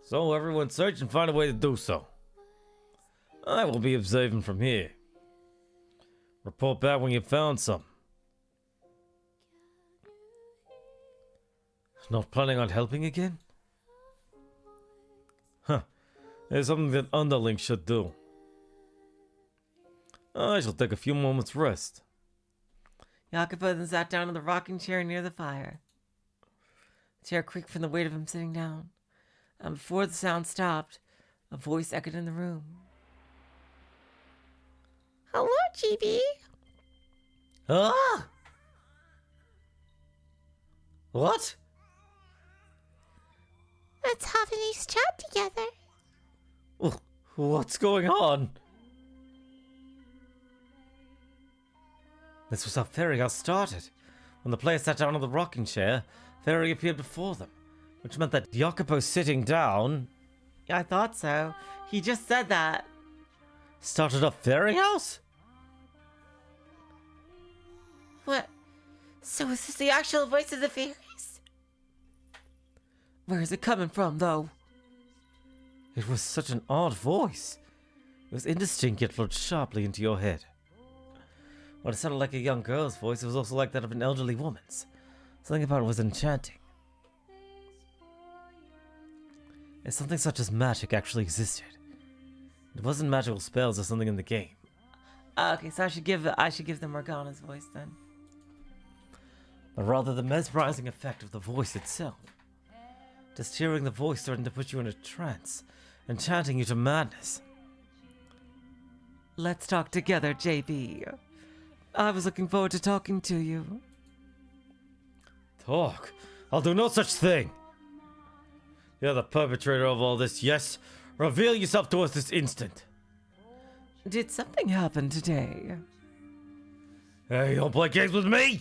So everyone search and find a way to do so. I will be observing from here. Report back when you found some. Not planning on helping again? Huh. It's something that underlings should do. I shall take a few moments rest.
Jacopo then sat down in the rocking chair near the fire. The chair creaked from the weight of him sitting down, and before the sound stopped, a voice echoed in the room.
Hello, GB.
Ah! What?
Let's have a nice chat together.
What's going on? This was how Fairy House started. When the players sat down on the rocking chair, Fairy appeared before them, which meant that Jacopo sitting down...
I thought so. He just said that.
Started a Fairy House?
What? So is this the actual voice of the fairies?
Where is it coming from, though?
It was such an odd voice. It was indistinct yet flowed sharply into your head. While it sounded like a young girl's voice, it was also like that of an elderly woman's. Something about it was enchanting. If something such as magic actually existed, it wasn't magical spells or something in the game.
Okay, so I should give them Morgana's voice then.
But rather the mesmerizing effect of the voice itself. Just hearing the voice starting to put you in a trance, enchanting you to madness.
Let's talk together, JB. I was looking forward to talking to you.
Talk? I'll do no such thing. You're the perpetrator of all this, yes? Reveal yourself to us this instant.
Did something happen today?
Hey, you don't play games with me!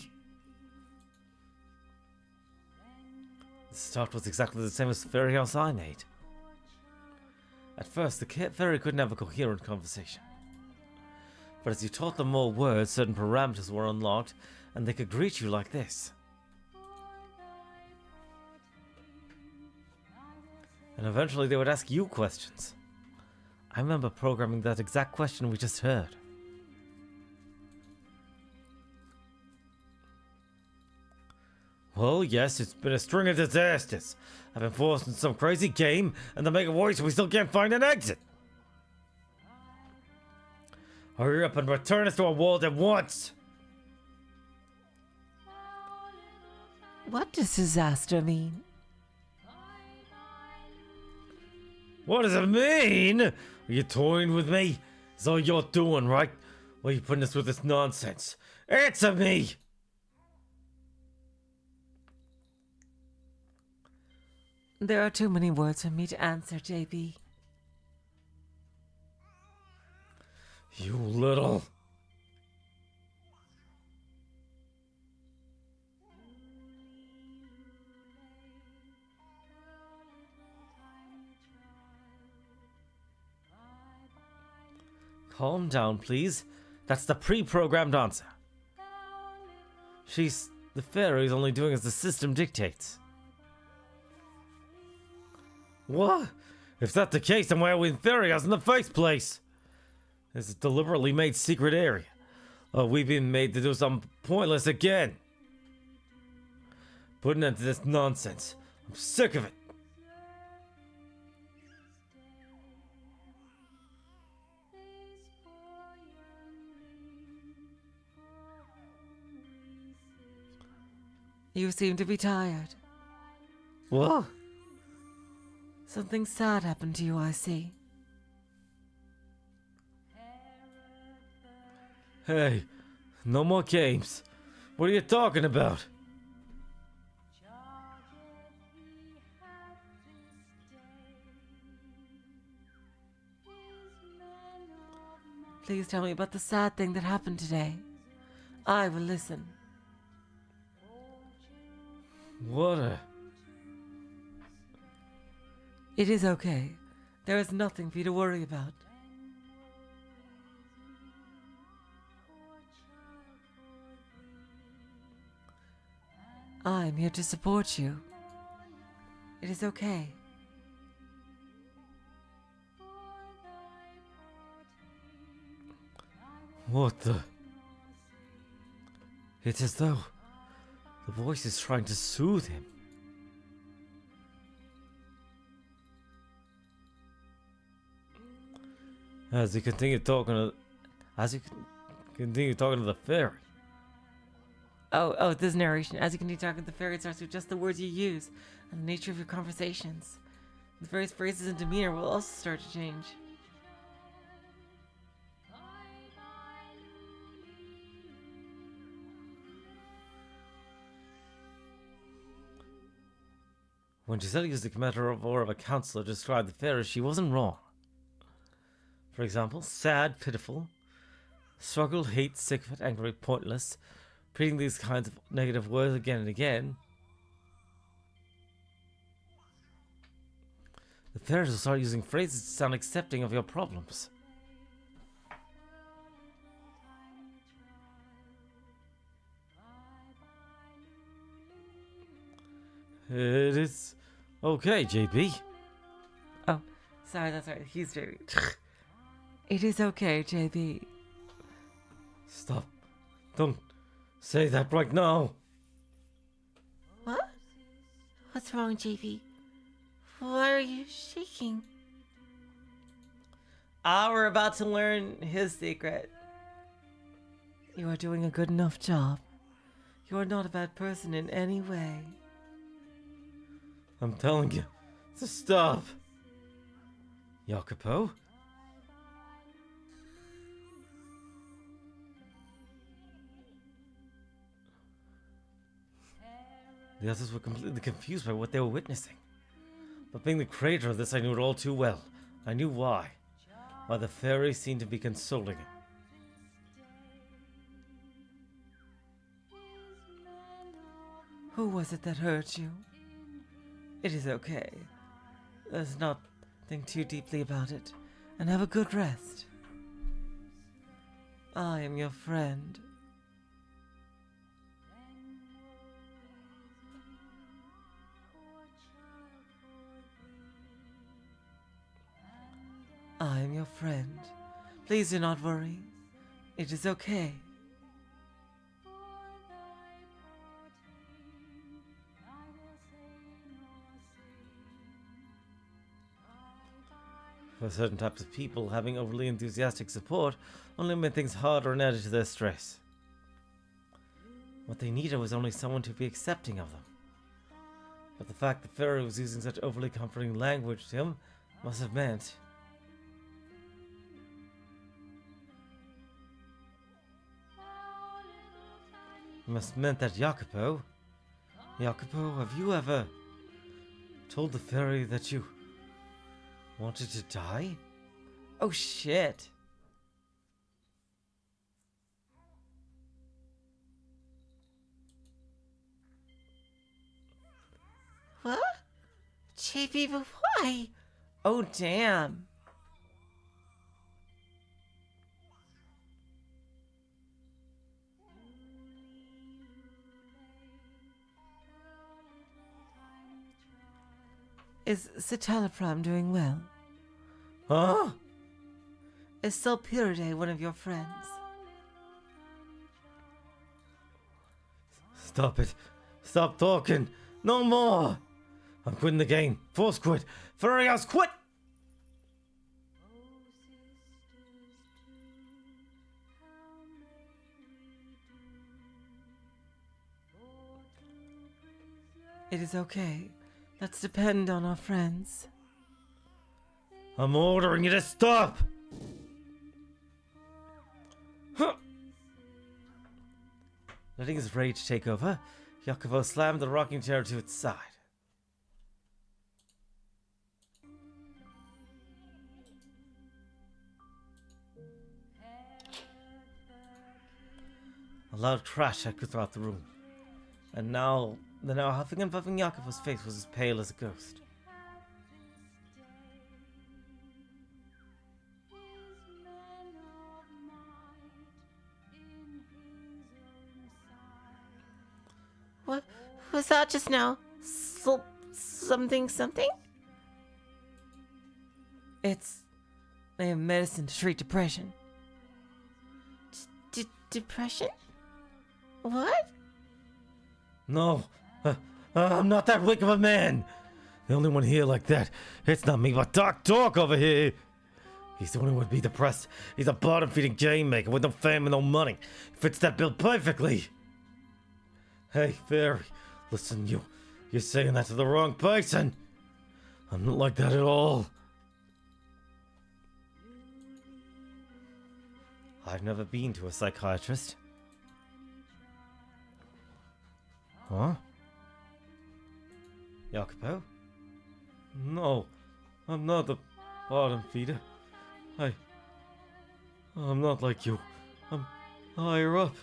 The start was exactly the same as the fairy house I made. At first, the fairy couldn't have a coherent conversation. But as you taught them more words, certain parameters were unlocked, and they could greet you like this. And eventually they would ask you questions. I remember programming that exact question we just heard. Well, yes, it's been a string of disasters. I've been forced into some crazy game, and to make it worse, we still can't find an exit. Hurry up and return us to our world at once!
What does disaster mean?
What does it mean? Are you toying with me? Is all you're doing, right? Why are you putting us through this nonsense? Answer me!
There are too many words for me to answer, JB.
You little... Calm down, please. That's the pre-programmed answer. The fairy's only doing as the system dictates. What? If that's the case, then why are we in Fairy House in the first place? This is a deliberately made secret area. Or we've been made to do something pointless again. Put an end to this nonsense. I'm sick of it.
You seem to be tired.
What?
Something sad happened to you, I see.
Hey, no more games. What are you talking about?
Please tell me about the sad thing that happened today. I will listen.
What a...
It is okay. There is nothing for you to worry about. I'm here to support you. It is okay.
What the... It's as though the voice is trying to soothe him. As he continued talking to the fairy.
Oh, this narration. As you continue talking, the fairy starts with just the words you use and the nature of your conversations. The various phrases and demeanor will also start to change.
When Giselle used the metaphor of a counselor to describe the fairy, she wasn't wrong. For example, sad, pitiful, struggle, hate, sick of it, angry, pointless, repeating these kinds of negative words again and again. The fairies will start using phrases to sound accepting of your problems. It is okay, JB.
Oh, sorry, that's right. He's JB. It is okay, JB.
Stop. Don't say that right now.
What? What's wrong, JB? Why are you shaking?
We're about to learn his secret. You are doing a good enough job. You are not a bad person in any way.
I'm telling you to stop. Jacopo? The others were completely confused by what they were witnessing. But being the creator of this, I knew it all too well. I knew why. Why the fairy seemed to be consoling him.
Who was it that hurt you? It is okay. Let's not think too deeply about it, and have a good rest. I am your friend. I am your friend. Please do not worry. It is okay.
For certain types of people, having overly enthusiastic support only made things harder and added to their stress. What they needed was only someone to be accepting of them. But the fact that Pharaoh was using such overly comforting language to him must have meant... It must have meant that Jacopo, have you ever told the fairy that you wanted to die?
Oh shit.
What? JB, but why?
Oh damn. Is Citalopram doing well?
Huh?
Is Sulpiridae one of your friends?
Stop it. Stop talking. No more. I'm quitting the game. Force quit. Ferrari house quit.
It is okay. Let's depend on our friends.
I'm ordering you to stop. Huh. Letting his rage take over, Jacopo slammed the rocking chair to its side. A loud crash echoed throughout the room, and now the now huffing and puffing Jacopo's face was as pale as a ghost.
What was that just now? Something?
It's a medicine to treat depression.
Depression? What?
No, I'm not that weak of a man. The only one here like that, it's not me, but Doc Dork over here. He's the one who would be depressed. He's a bottom-feeding game maker with no fame and no money. Fits that bill perfectly. Hey, Fairy, listen, you're saying that to the wrong person. I'm not like that at all. I've never been to a psychiatrist. Huh? Jacopo? No, I'm not the bottom feeder. I'm not like you. I'm higher up.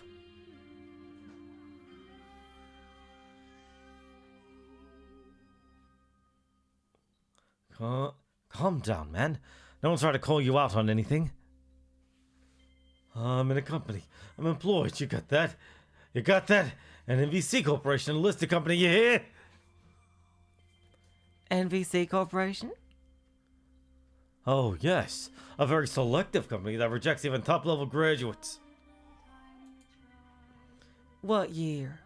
Calm down, man. No one's trying to call you out on anything. I'm in a company. I'm employed. You got that? You got that? An NVC Corporation, a listed company, you hear?
NVC Corporation?
Oh, yes. A very selective company that rejects even top-level graduates.
What year?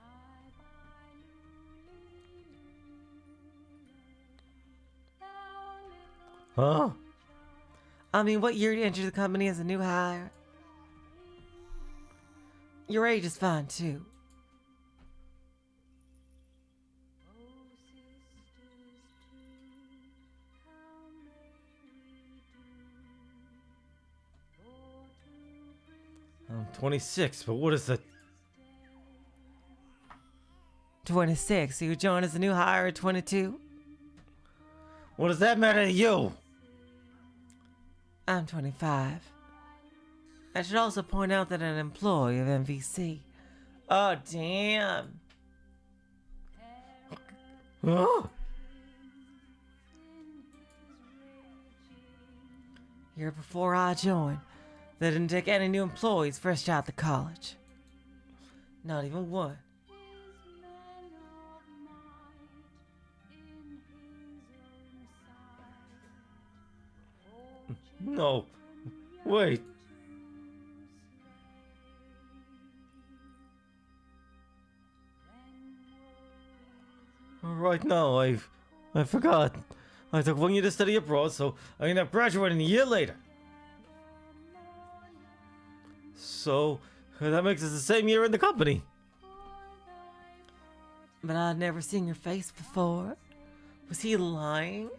Huh?
I mean, what year did you enter the company as a new hire? Your age is fine, too.
I'm 26, but what is that?
26. You joined as a new hire at 22?
What does that matter to you?
I'm 25. I should also point out that an employee of MVC. Oh, damn.
Huh?
Year before I joined, they didn't take any new employees fresh out of college. Not even one.
No. Wait. Right now, I forgot. I took 1 year to study abroad, so I ended up graduating a year later. So, that makes us the same year in the company.
But I'd never seen your face before. Was he lying?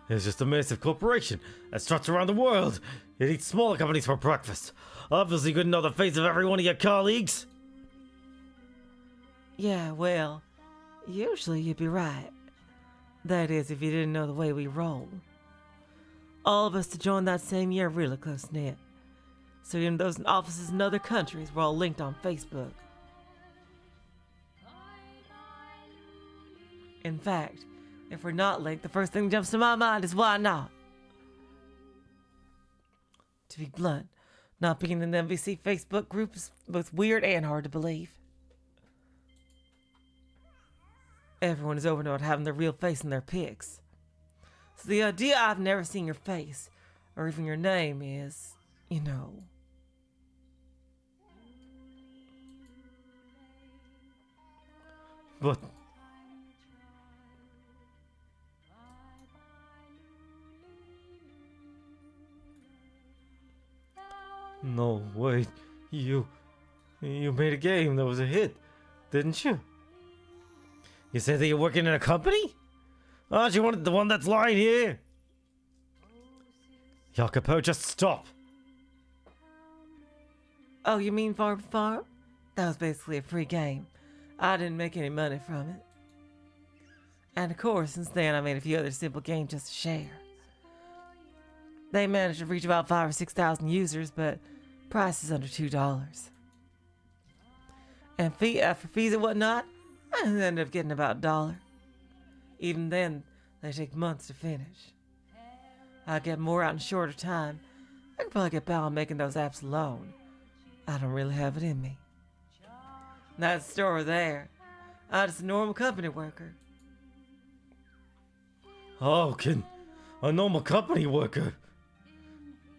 It's just a massive corporation that struts around the world. It eats smaller companies for breakfast. Obviously, you couldn't know the face of every one of your colleagues.
Yeah, well, usually you'd be right. That is, if you didn't know the way we roll. All of us to join that same year really close-knit. So even those in offices in other countries were all linked on Facebook. In fact, if we're not linked, the first thing that jumps to my mind is why not? To be blunt, not being in the MVC Facebook group is both weird and hard to believe. Everyone is over about having their real face in their pics. So the idea I've never seen your face, or even your name is,
But... No, wait. You made a game that was a hit, didn't you? You said that you're working in a company? Aren't you the one that's lying here? Jacopo, just stop.
Oh, you mean Farm Farm? That was basically a free game. I didn't make any money from it. And of course, since then I made a few other simple games just to share. They managed to reach about 5,000 or 6,000 users, but price is under $2. And for fees and whatnot, I ended up getting about $1. Even then, they take months to finish. I get more out in shorter time. I could probably get by on making those apps alone. I don't really have it in me. That store there, I'm just a normal company worker.
How can a normal company worker?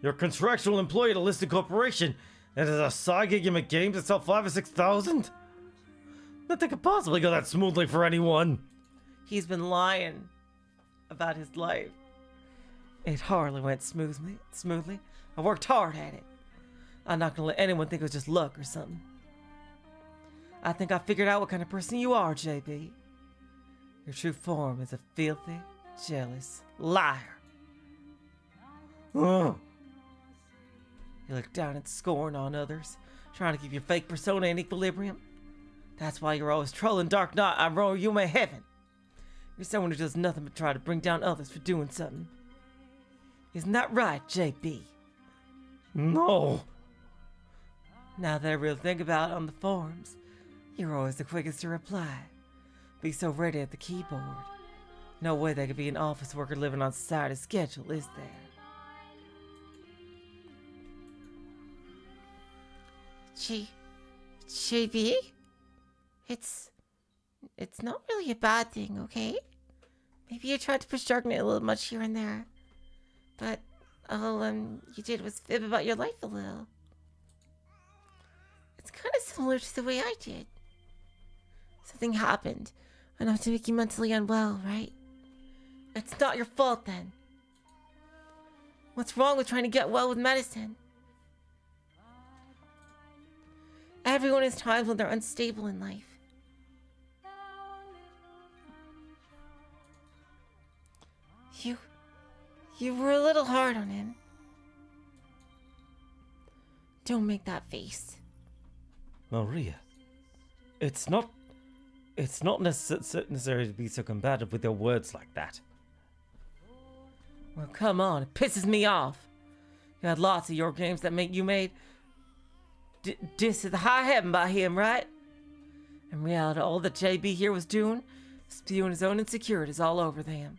You're a contractual employee at a listed corporation, and as a side gig you make games that sell 5,000 or 6,000? Nothing could possibly go that smoothly for anyone.
He's been lying about his life. It hardly went smoothly. I worked hard at it. I'm not gonna let anyone think it was just luck or something. I think I figured out what kind of person you are, JB. Your true form is a filthy, jealous liar.
Oh.
You look down and scorn on others, trying to keep your fake persona in equilibrium. That's why you're always trolling Dark Knight. I roll you my heaven. You're someone who does nothing but try to bring down others for doing something. Isn't that right, JB?
No.
Now that I really think about it on the forums, you're always the quickest to reply. Be so ready at the keyboard. No way they could be an office worker living on society's schedule, is there?
JB? It's not really a bad thing, okay? Maybe you tried to push Dark Knight a little much here and there. But all you did was fib about your life a little. It's kind of similar to the way I did. Something happened enough to make you mentally unwell, right?
It's not your fault then.
What's wrong with trying to get well with medicine? Everyone has times when they're unstable in life. You were a little hard on him. Don't make that face.
Maria, it's not necessary to be so combative with your words like that.
Well, come on, it pisses me off. You had lots of your games that you made diss to the high heaven by him, right? In reality, all that JB here was doing, spewing his own insecurities all over them.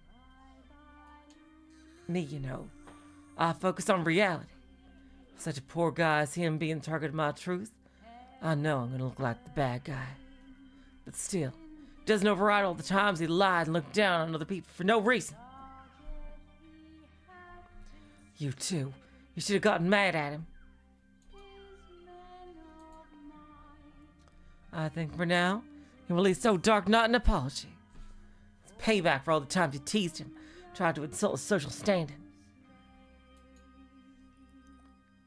Me, you know, I focus on reality. Such a poor guy as him being the target of my truth, I know I'm gonna look like the bad guy. But still, it doesn't override all the times he lied and looked down on other people for no reason. You too. You should have gotten mad at him. I think for now, he'll at least owe Dark Knight an apology. It's payback for all the times you teased him, tried to insult his social standing.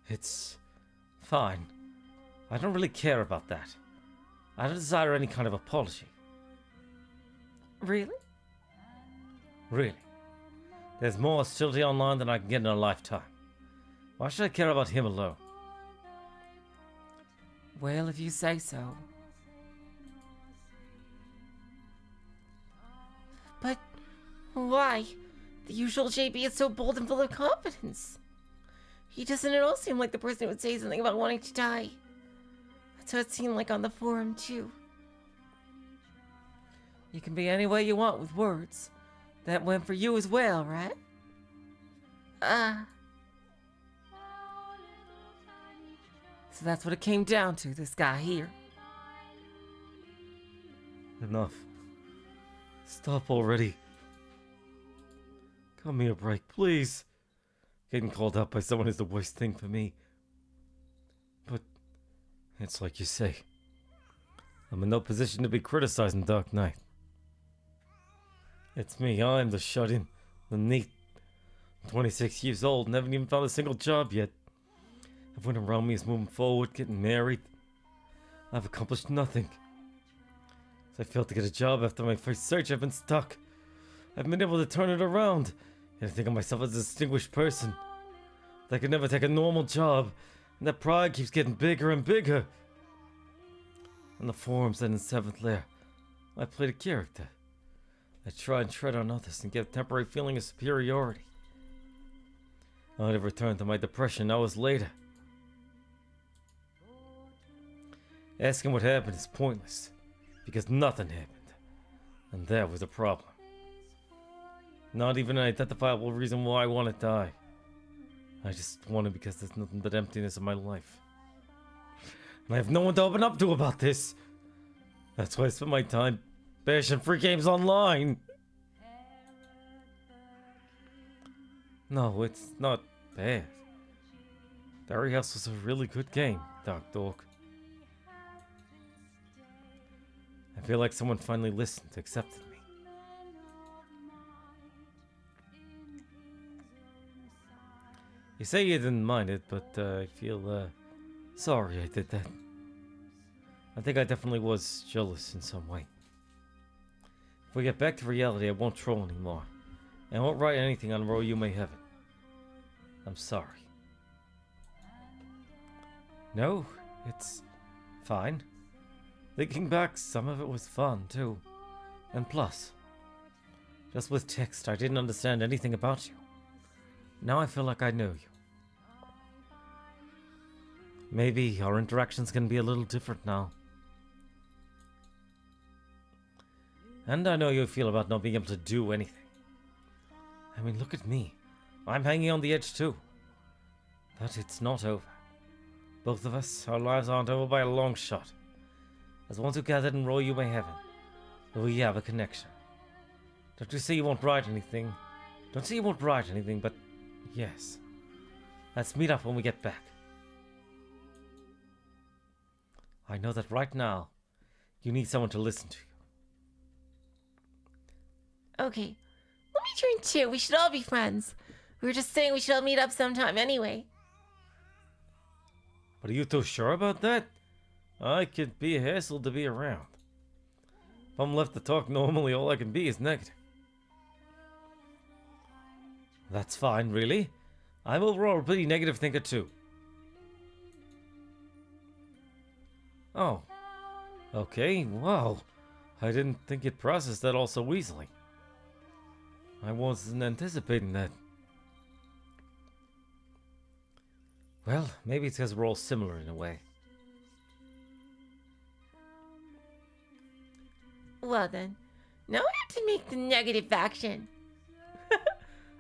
It's fine. I don't really care about that. I don't desire any kind of apology.
Really?
Really. There's more hostility online than I can get in a lifetime. Why should I care about him alone?
Well, if you say so.
But why? The usual JB is so bold and full of confidence. He doesn't at all seem like the person who would say something about wanting to die. That's what it seemed like on the forum, too.
You can be any way you want with words. That went for you as well, right? So that's what it came down to, this guy here.
Enough. Stop already. Cut me a break, please. Getting called out by someone is the worst thing for me. But it's like you say. I'm in no position to be criticizing Dark Knight. It's me, I'm the shut-in, the neat. I'm 26 years old and haven't even found a single job yet. Everyone around me is moving forward, getting married. I've accomplished nothing. As I failed to get a job after my first search, I've been stuck. I haven't been able to turn it around. Yet I think of myself as a distinguished person. But I could never take a normal job, and that pride keeps getting bigger and bigger. On the forums and in Seventh Lair, I played a character. I try and tread on others and get a temporary feeling of superiority. I'd have returned to my depression hours later. Asking what happened is pointless, because nothing happened. And that was a problem. Not even an identifiable reason why I want to die. I just want it because there's nothing but emptiness in my life. And I have no one to open up to about this. That's why I spend my time bashing free games online. No, it's not bad. Diary House was a really good game, Dark Dog. I feel like someone finally listened, accepted me. You say you didn't mind it, but I feel sorry I did that. I think I definitely was jealous in some way. If we get back to reality, I won't troll anymore. And I won't write anything on Roll You May Heaven. I'm sorry. No, it's fine. Thinking back, some of it was fun, too. And plus, just with text, I didn't understand anything about you. Now I feel like I know you. Maybe our interactions can be a little different now. And I know you feel about not being able to do anything. I mean, look at me. I'm hanging on the edge too. But it's not over. Both of us, our lives aren't over by a long shot. As ones who gathered in Roll You May Heaven, we have a connection. Don't you say you won't write anything? Don't say you won't write anything, but yes. Let's meet up when we get back. I know that right now, you need someone to listen to you.
Okay. Let me drink too. We should all be friends. We were just saying we should all meet up sometime anyway.
But are you too sure about that? I could be a hassle to be around. If I'm left to talk normally, all I can be is negative. That's fine, really. I'm overall a pretty negative thinker too. Oh. Okay, wow. I didn't think you'd process that all so easily. I wasn't anticipating that. Well, maybe it's because we're all similar in a way.
Well then, now we have to make the negative action.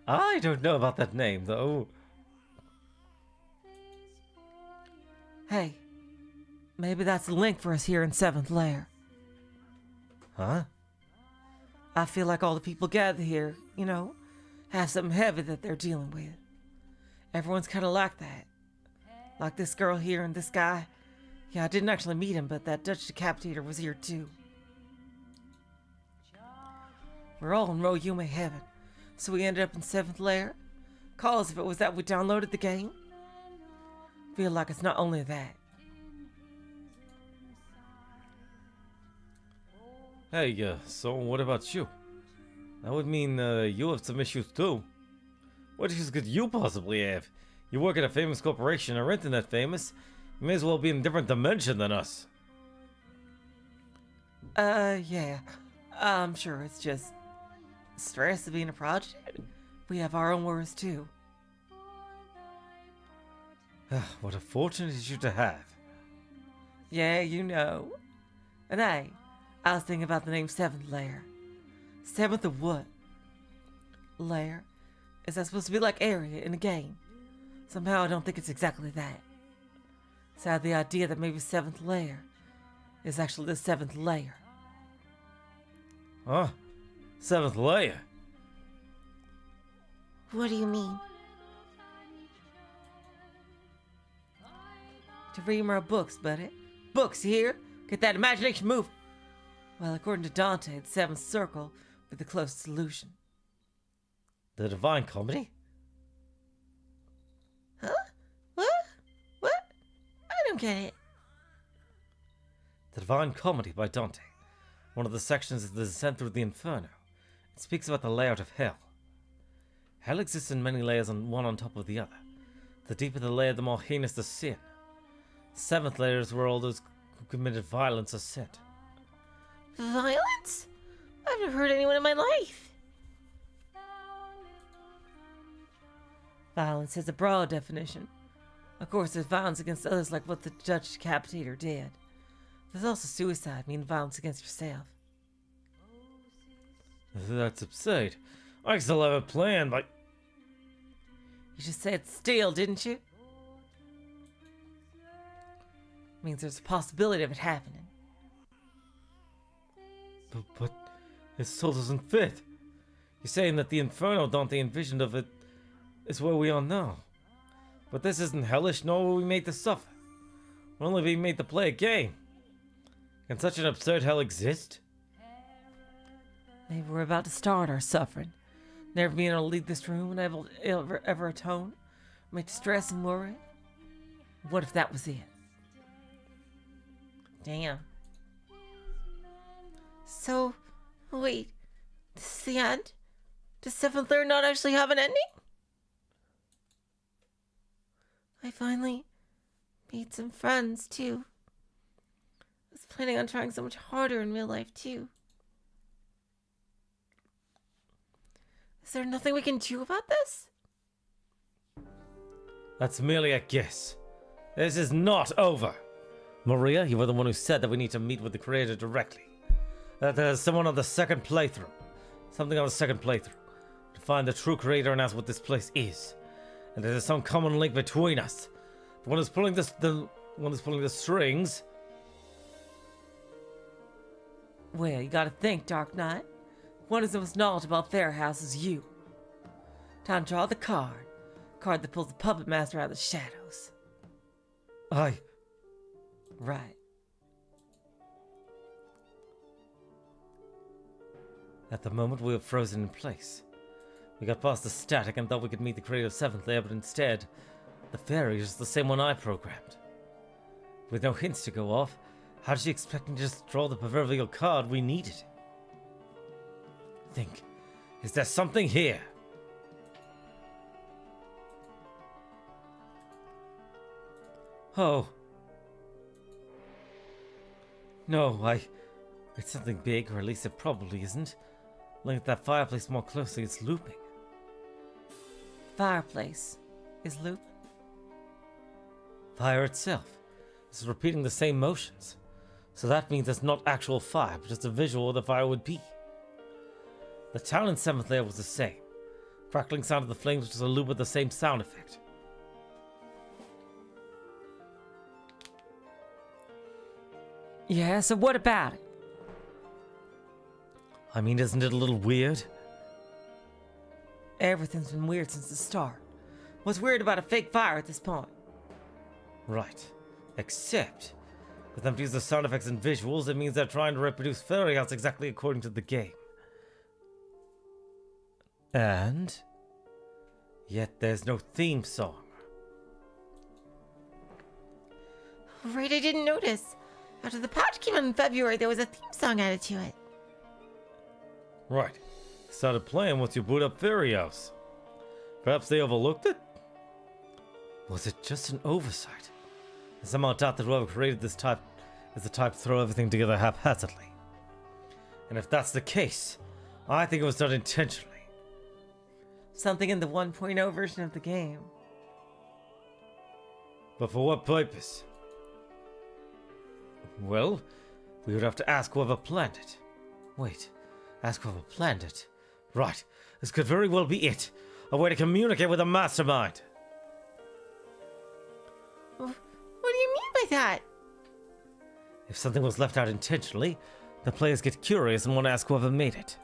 I don't know about that name, though.
Hey, maybe that's the link for us here in Seventh Lair.
Huh?
I feel like all the people gathered here, you know, have something heavy that they're dealing with. Everyone's kind of like that. Like this girl here and this guy. Yeah, I didn't actually meet him, but that Dutch decapitator was here too. We're all in Roll You May Heaven, so we ended up in Seventh Lair. Call us if it was that we downloaded the game. Feel like it's not only that.
Hey, so what about you? That would mean you have some issues too. What issues could you possibly have? You work at a famous corporation or internet famous. You may as well be in a different dimension than us.
Yeah. I'm sure it's just stress of being a project. We have our own worries too.
What a fortune it is you to have.
Yeah, you know. And hey, I was thinking about the name Seventh Lair. Seventh of what? Lair? Is that supposed to be like area in a game? Somehow I don't think it's exactly that. So I had the idea that maybe Seventh Lair is actually the seventh layer.
Huh? Seventh Lair?
What do you mean?
To read more books, buddy. Books, you hear? Get that imagination moving. Well, according to Dante, the seventh circle would be the closest solution.
The Divine Comedy?
Huh? What? What? I don't get it.
The Divine Comedy by Dante. One of the sections is the descent through the Inferno. It speaks about the layout of hell. Hell exists in many layers, one on top of the other. The deeper the layer, the more heinous the sin. The seventh layer is where all those who committed violence are sent.
Violence? I've never heard anyone in my life.
Violence has a broad definition. Of course, there's violence against others like what the Dutch decapitator did. There's also suicide, meaning violence against yourself.
That's absurd. I still have a plan, but...
You just said steal, didn't you? Means there's a possibility of it happening.
But it still doesn't fit. You're saying that the Inferno Dante envisioned of it is where we are now. But this isn't hellish, nor were we made to suffer. We're only being made to play a game. Can such an absurd hell exist?
Maybe we're about to start our suffering. Never being able to leave this room and ever atone. Made to stress and worry. What if that was it? Damn.
So, wait. This is the end? Does Seventh Lair not actually have an ending? I finally made some friends, too. I was planning on trying so much harder in real life, too. Is there nothing we can do about this?
That's merely a guess. This is not over. Maria, you were the one who said that we need to meet with the creator directly. That there's someone on the second playthrough. Something on the second playthrough. To find the true creator and ask what this place is. And there's some common link between us. The one who's pulling the one who's pulling the strings.
Well, you gotta think, Dark Knight. One of the most knowledgeable about Fair House is you. Time to draw the card. Card that pulls the puppet master out of the shadows. Right.
At the moment, we were frozen in place. We got past the static and thought we could meet the creator of Seventh Lair, but instead, the fairy is the same one I programmed. With no hints to go off, how did she expect me to just draw the proverbial card we needed? Think, is there something here? Oh. No, it's something big, or at least it probably isn't. Looking at that fireplace more closely, it's looping.
Fireplace is looping.
Fire itself is repeating the same motions. So that means it's not actual fire, but just a visual of the fire would be. The town in Seventh Lair was the same. Crackling sound of the flames was a loop with the same sound effect.
Yeah, so what about it?
I mean, isn't it a little weird?
Everything's been weird since the start. What's weird about a fake fire at this point?
Right. Except, with them to use the sound effects and visuals, it means they're trying to reproduce Fairy House exactly according to the game. And yet there's no theme song.
Right, I didn't notice. After the patch came out in February, there was a theme song added to it.
Right. Started playing once you boot up Fairy House. Perhaps they overlooked it? Was it just an oversight? I somehow doubt that whoever created this type is the type to throw everything together haphazardly. And if that's the case, I think it was done intentionally.
Something in the 1.0 version of the game.
But for what purpose? Well, we would have to ask whoever planned it. Wait, ask whoever planned it. Right, this could very well be it. A way to communicate with a mastermind.
What do you mean by that?
If something was left out intentionally, the players get curious and want to ask whoever made it.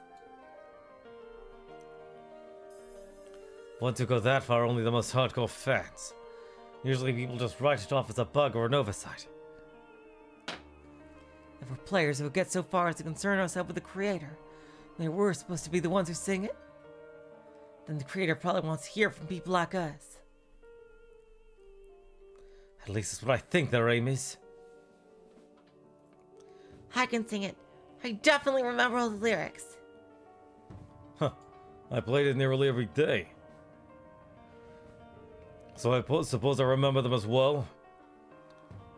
Once you go that far, only the most hardcore fans. Usually people just write it off as a bug or an oversight.
If we're players who get so far as to concern ourselves with the creator, and we're supposed to be the ones who sing it, then the creator probably wants to hear from people like us.
At least that's what I think their aim is.
I can sing it. I definitely remember all the lyrics.
Huh. I played it nearly every day. So I suppose I remember them as well.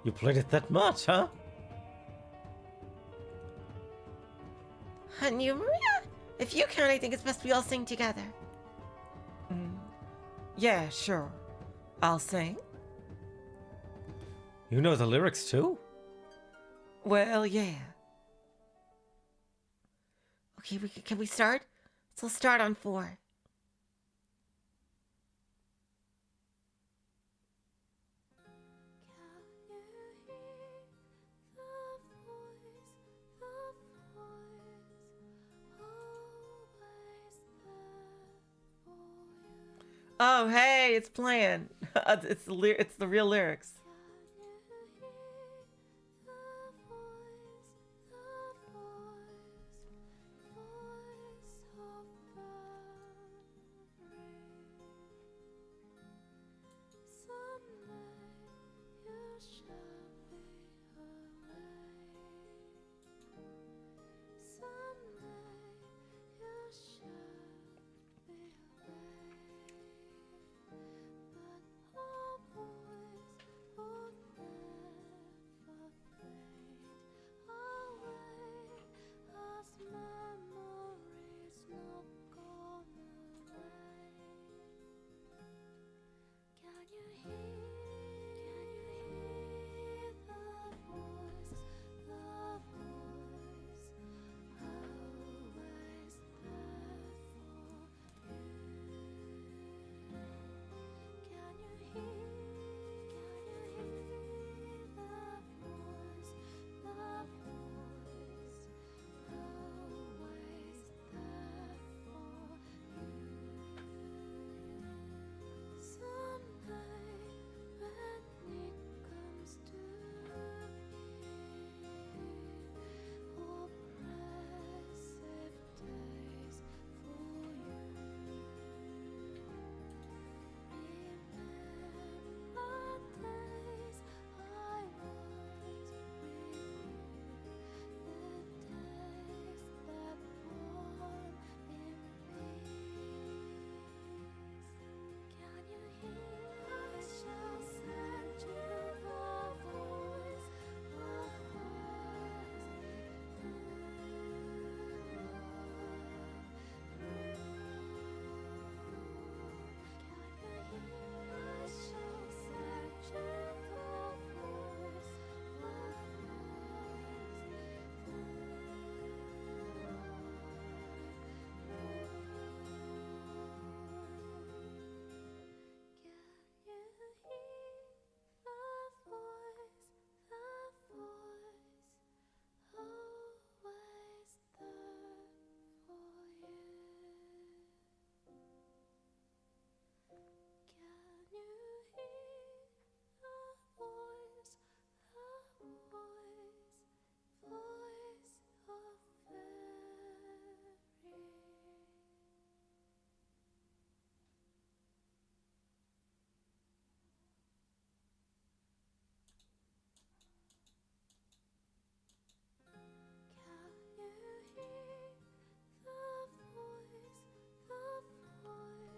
You played it that much, huh?
And you, Maria? If you can, I think it's best we all sing together.
Yeah, sure. I'll sing.
You know the lyrics too?
Well, yeah.
Okay, can we start? So start on 4.
Oh, hey, it's playing. It's the real lyrics.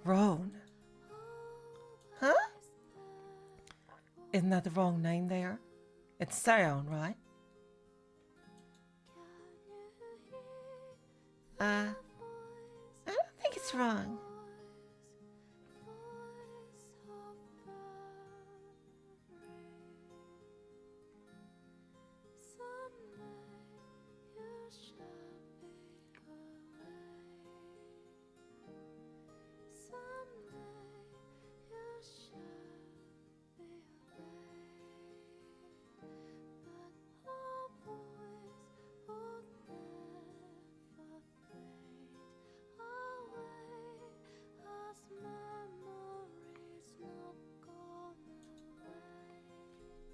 Roan.
Huh?
Isn't that the wrong name there? It's Sound, right?
I don't think it's wrong.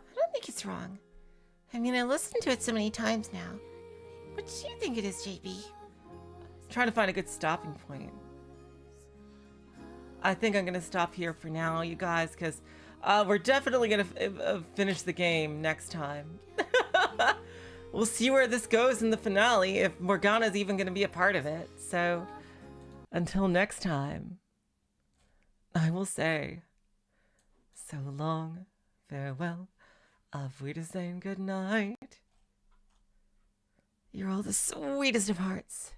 I don't think it's wrong.
I mean, I listened to it so many times now. What do you think it is, JB?
Trying to find a good stopping point. I think I'm gonna stop here for now, you guys, because we're definitely gonna finish the game next time. We'll see where this goes in the finale, if Morgana's even gonna be a part of it. So, until next time, I will say, so long, farewell, auf Wiedersehen, good night. You're all the sweetest of hearts.